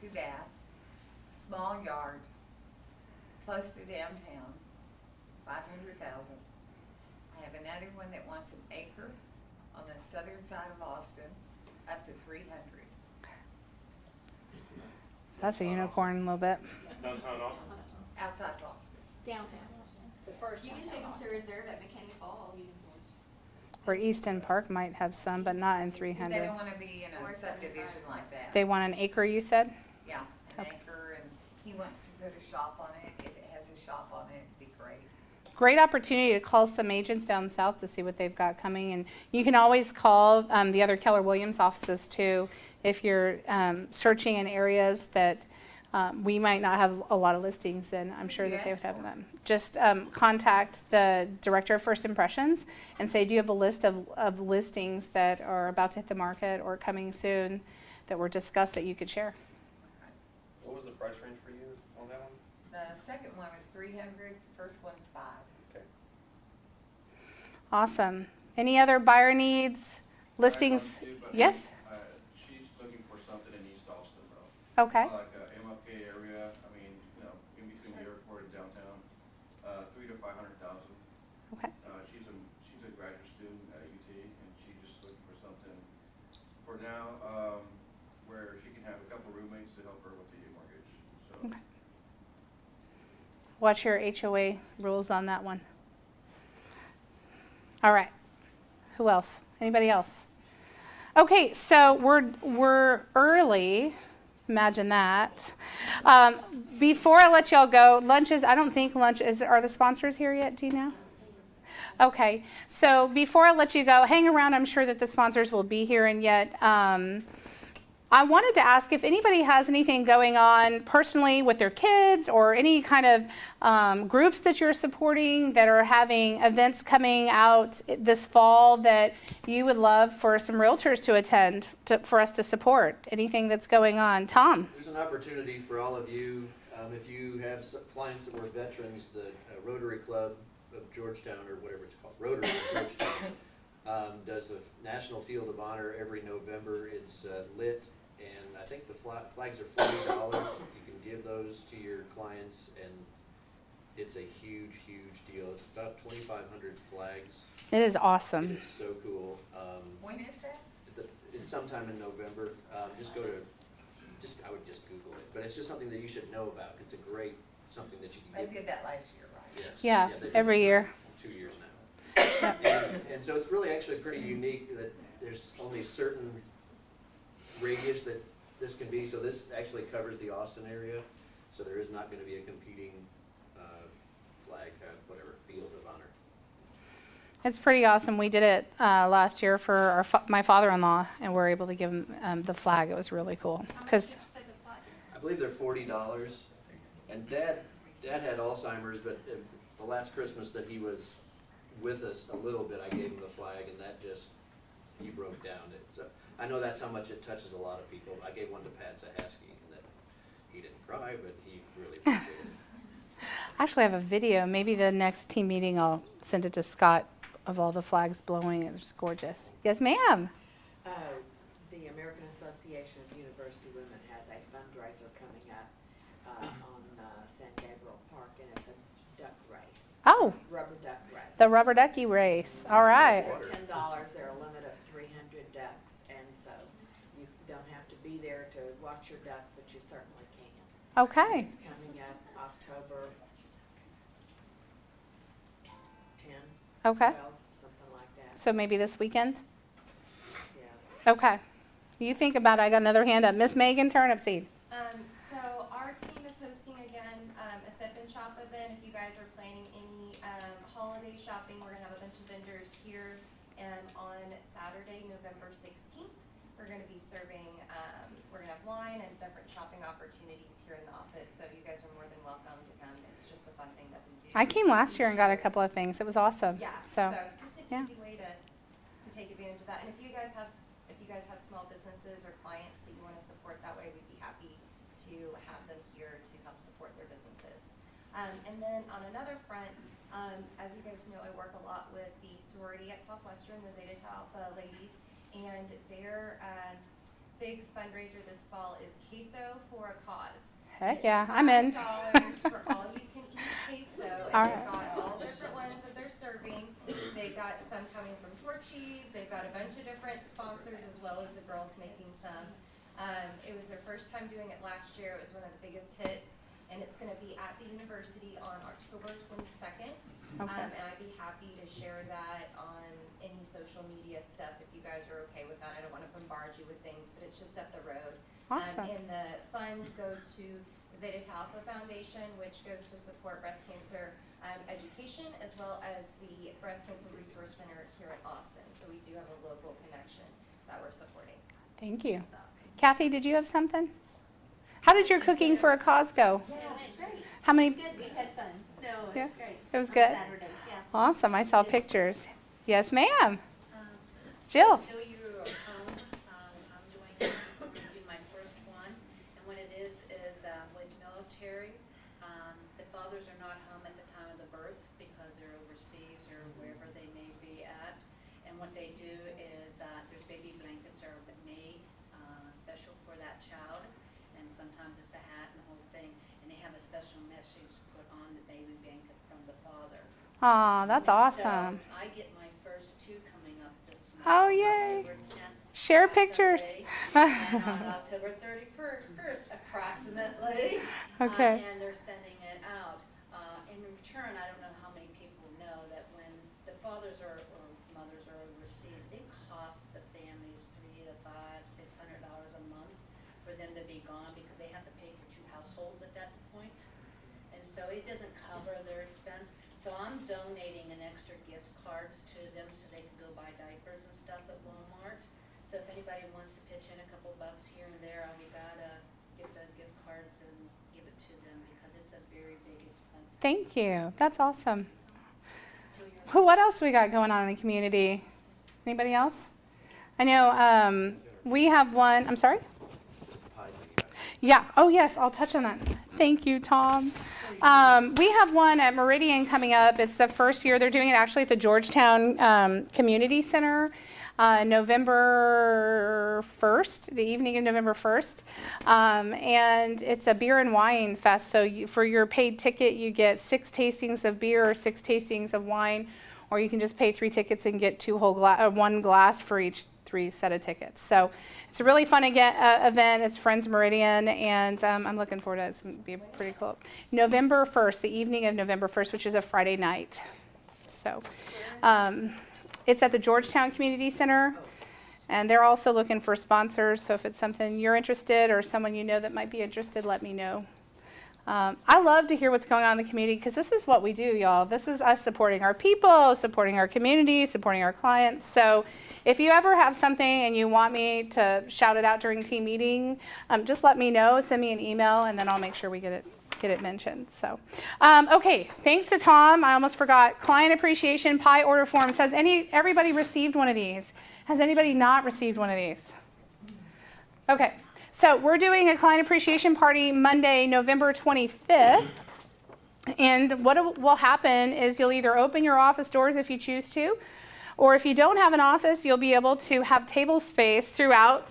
S10: 2-bath, small yard, close to downtown, 500,000. I have another one that wants an acre on the southern side of Austin, up to 300.
S7: That's a unicorn a little bit.
S6: Downtown Austin?
S10: Outside of Austin.
S4: Downtown Austin.
S8: The first. You can take them to reserve at McKinney Falls.
S7: Or Easton Park might have some, but not in
S10: They
S7: 300.
S10: don't want to be in a subdivision like that.
S7: They want an acre, you said?
S10: Yeah, an
S7: Okay.
S10: acre, and he wants to put a shop on it. If it has a shop on it, it'd be great.
S7: Great opportunity to call some agents down south to see what they've got coming. And you can always call the other Keller Williams offices too if you're searching in areas that we might not have a lot of listings in. I'm sure that they would have them. Just contact the director of First Impressions and say, do you have a list of listings that are about to hit the market or coming soon that were discussed that you could share?
S6: What was the price range for you on that one?
S10: The second one was 300, first one's 5.
S6: Okay.
S7: Awesome. Any other buyer needs, listings? Yes?
S19: She's looking for something in East Austin though.
S7: Okay.
S19: Like MLK area, I mean, in between the airport and downtown, 300,000 to 500,000.
S7: Okay.
S19: She's a graduate student at UT, and she's just looking for something for now, where she can have a couple roommates to help her with the mortgage. So.
S7: Okay. What's your HOA rules on that one? All right. Who else? Anybody else? Okay, so we're early. Imagine that. Before I let y'all go, I don't think lunch are the sponsors here yet? Do you know? Okay, so before I let you go, hang around. I'm sure that the sponsors will be here, and yet I wanted to ask if anybody has anything going on personally with their kids or any kind of groups that you're supporting that are having events coming out this fall that you would love for some realtors to attend for us to support. Anything that's going on. Tom?
S1: There's an opportunity for all of you, if you have clients that were veterans, the Rotary Club of Georgetown, or whatever it's called, Rotary of Georgetown, does a National Field of Honor every November. It's lit, and I think the flags are $40. You can give those to your clients, and it's a huge, huge deal. It's about 2,500 flags.
S7: It is awesome.
S1: It is so cool.
S10: When is that?
S1: It's sometime in November. I would just Google it, but it's just something that you should know about. It's a great something that you can.
S10: They did that last year, right?
S1: Yes.
S7: Yeah,
S1: they've
S7: every
S1: been
S7: year.
S1: 2 years now. And so it's really actually pretty unique that there's only a certain radius that this can be. So this actually covers the Austin area. So there is not going to be a competing flag, whatever, field of honor.
S7: It's pretty awesome. We did it last year for my father-in-law, and we were able to give him the flag. It was really cool. Because
S1: I believe they're $40. And Dad had Alzheimer's, but the last Christmas that he was with us a little bit, I gave him the flag, and that just, he broke down. I know that's how much it touches a lot of people. I gave one to Pat Zahasky, and that he didn't cry, but he really appreciated it.
S7: I actually have a video. Maybe the next team meeting I'll send it to Scott of all the flags blowing. It's gorgeous. Yes, ma'am.
S21: The American Association of University Women has a fundraiser coming up on San Gabriel Park, and it's a duck race.
S7: Oh.
S21: Rubber duck race.
S7: The rubber ducky race. All right.
S21: They're $10. There are a limit of 300 ducks, and so you don't have to be there to watch your duck, but you certainly can.
S7: Okay.
S21: It's coming up October 10,
S7: Okay.
S21: 12, something like that.
S7: So maybe this weekend?
S21: Yeah.
S7: Okay. You think about it. I got another hand up. Miss Megan Turnipseed.
S8: So our team is hosting again a sip and shop event. If you guys are planning any holiday shopping, we're gonna have a bunch of vendors here. And on Saturday, November 16th, we're gonna be serving. We're gonna have wine and different shopping opportunities here in the office. So you guys are more than welcome to come. It's just a fun thing that we do.
S7: I came last year and got a couple of things. It was awesome.
S8: Yeah.
S7: So
S8: just an
S7: yeah.
S8: easy way to take advantage of that. And if you guys have small businesses or clients that you want to support that way, we'd be happy to have them here to help support their businesses. And then on another front, as you guys know, I work a lot with the sorority at Southwestern, the Zeta Tau Alpha ladies, and their big fundraiser this fall is Queso for a Cause.
S7: Heck yeah, I'm in.
S8: $5 for all you can eat queso, and
S7: All
S8: they've
S7: right.
S8: got all different ones that they're serving. They've got some coming from Torchy's. They've got a bunch of different sponsors, as well as the girls making some. It was their first time doing it last year. It was one of the biggest hits, and it's going to be at the university on October 22nd.
S7: Okay.
S8: And I'd be happy to share that on any social media stuff if you guys are okay with that. I don't want to bombard you with things, but it's just up the road.
S7: Awesome.
S8: And the funds go to the Zeta Tau Alpha Foundation, which goes to support breast cancer education, as well as the Breast Cancer Resource Center here in Austin. So we do have a local connection that we're supporting.
S7: Thank you.
S8: That's awesome.
S7: Kathy, did you have something? How did your cooking for a cause go?
S17: Yeah, it was great.
S7: How many?
S17: It was good. We had fun. No, it
S7: Yeah.
S17: was great.
S7: It was
S17: On
S7: good?
S17: Saturday, yeah.
S7: Awesome. I saw pictures. Yes, ma'am. Jill.
S22: Until you're home, I'm doing my first one, and what it is with military, the fathers are not home at the time of the birth because they're overseas or wherever they may be at, and what they do is there's baby blankets are made special for that child, and sometimes it's a hat and the whole thing, and they have a special message put on the baby blanket from the father.
S7: Aw, that's
S22: And
S7: awesome.
S22: So I get my first two coming up this month.
S7: Oh, yay.
S22: October 10th,
S7: Share pictures.
S22: and on October 31st, approximately.
S7: Okay.
S22: And they're sending it out. In return, I don't know how many people know that when the fathers or mothers are overseas, it costs the families $300 to $500, $600 a month for them to be gone because they have to pay for 2 households at that point. And so it doesn't cover their expense. So I'm donating an extra gift cards to them so they can go buy diapers and stuff at Walmart. So if anybody wants to pitch in a couple bucks here and there, I'll be glad to get the gift cards and give it to them because it's a very big expense.
S7: Thank you. That's awesome. What else we got going on in the community? Anybody else? I know we have one. I'm sorry? Yeah. Oh, yes. I'll touch on that. Thank you, Tom. We have one at Meridian coming up. It's the first year. They're doing it actually at the Georgetown Community Center. November 1st, the evening of November 1st. And it's a beer and wine fest. So for your paid ticket, you get 6 tastings of beer or 6 tastings of wine, or you can just pay 3 tickets and get 1 glass for each 3 set of tickets. So it's a really fun event. It's Friends Meridian, and I'm looking forward to it. It's going to be pretty cool. November 1st, the evening of November 1st, which is a Friday night. So it's at the Georgetown Community Center, and they're also looking for sponsors. So if it's something you're interested or someone you know that might be interested, let me know. I love to hear what's going on in the community because this is what we do, y'all. This is us supporting our people, supporting our community, supporting our clients. So if you ever have something and you want me to shout it out during team meeting, just let me know. Send me an email, and then I'll make sure we get it mentioned. So, okay, thanks to Tom. I almost forgot. Client appreciation pie order forms. Has everybody received one of these? Has anybody not received one of these? Okay. So we're doing a client appreciation party Monday, November 25th. And what will happen is you'll either open your office doors if you choose to, or if you don't have an office, you'll be able to have table space throughout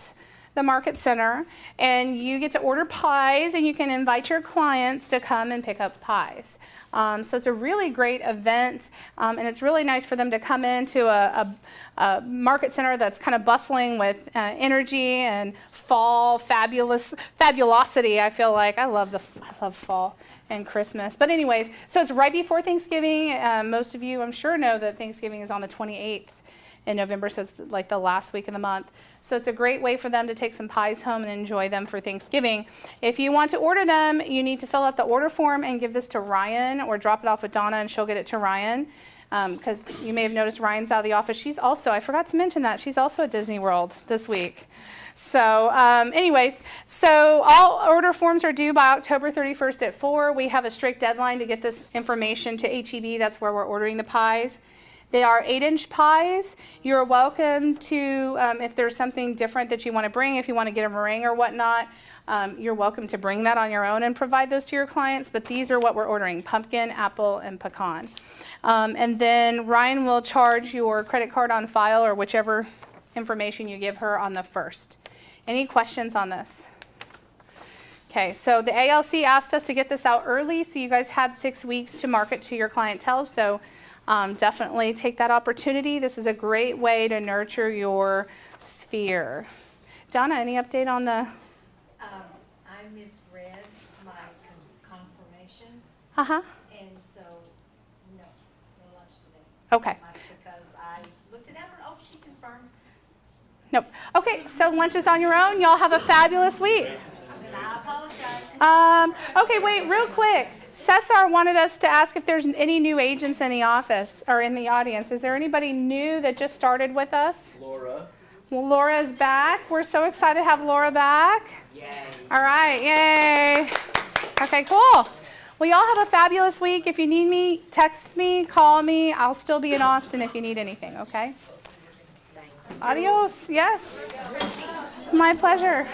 S7: the market center, and you get to order pies, and you can invite your clients to come and pick up pies. So it's a really great event, and it's really nice for them to come into a market center that's kind of bustling with energy and fall fabulosity. I feel like I love fall and Christmas. But anyways, so it's right before Thanksgiving. Most of you, I'm sure, know that Thanksgiving is on the 28th in November, so it's like the last week of the month. So it's a great way for them to take some pies home and enjoy them for Thanksgiving. If you want to order them, you need to fill out the order form and give this to Ryan, or drop it off with Donna and she'll get it to Ryan. Because you may have noticed Ryan's out of the office. She's also, I forgot to mention that, she's also at Disney World this week. So anyways, so all order forms are due by October 31st at 4. We have a strict deadline to get this information to HEB. That's where we're ordering the pies. They are 8-inch pies. You're welcome to, if there's something different that you want to bring, if you want to get a meringue or whatnot, you're welcome to bring that on your own and provide those to your clients. But these are what we're ordering: pumpkin, apple, and pecan. And then Ryan will charge your credit card on file, or whichever information you give her, on the 1st. Any questions on this? Okay, so the ALC asked us to get this out early, so you guys had 6 weeks to market to your clientele. So definitely take that opportunity. This is a great way to nurture your sphere. Donna, any update on the?
S10: I misread my confirmation.
S7: Uh-huh.
S10: And so, no lunch today.
S7: Okay.
S10: Because I looked at that, oh, she confirmed.
S7: Nope. Okay, so lunch is on your own. Y'all have a fabulous week.
S10: And I apologize.
S7: Okay, wait, real quick. Cesar wanted us to ask if there's any new agents in the office or in the audience. Is there anybody new that just started with us?
S1: Laura.
S7: Well, Laura's back. We're so excited to have Laura back. Yay. All right, yay. Okay, cool. Well, y'all have a fabulous week. If you need me, text me, call me. I'll still be in Austin if you need anything, okay? Adios. Yes. My pleasure.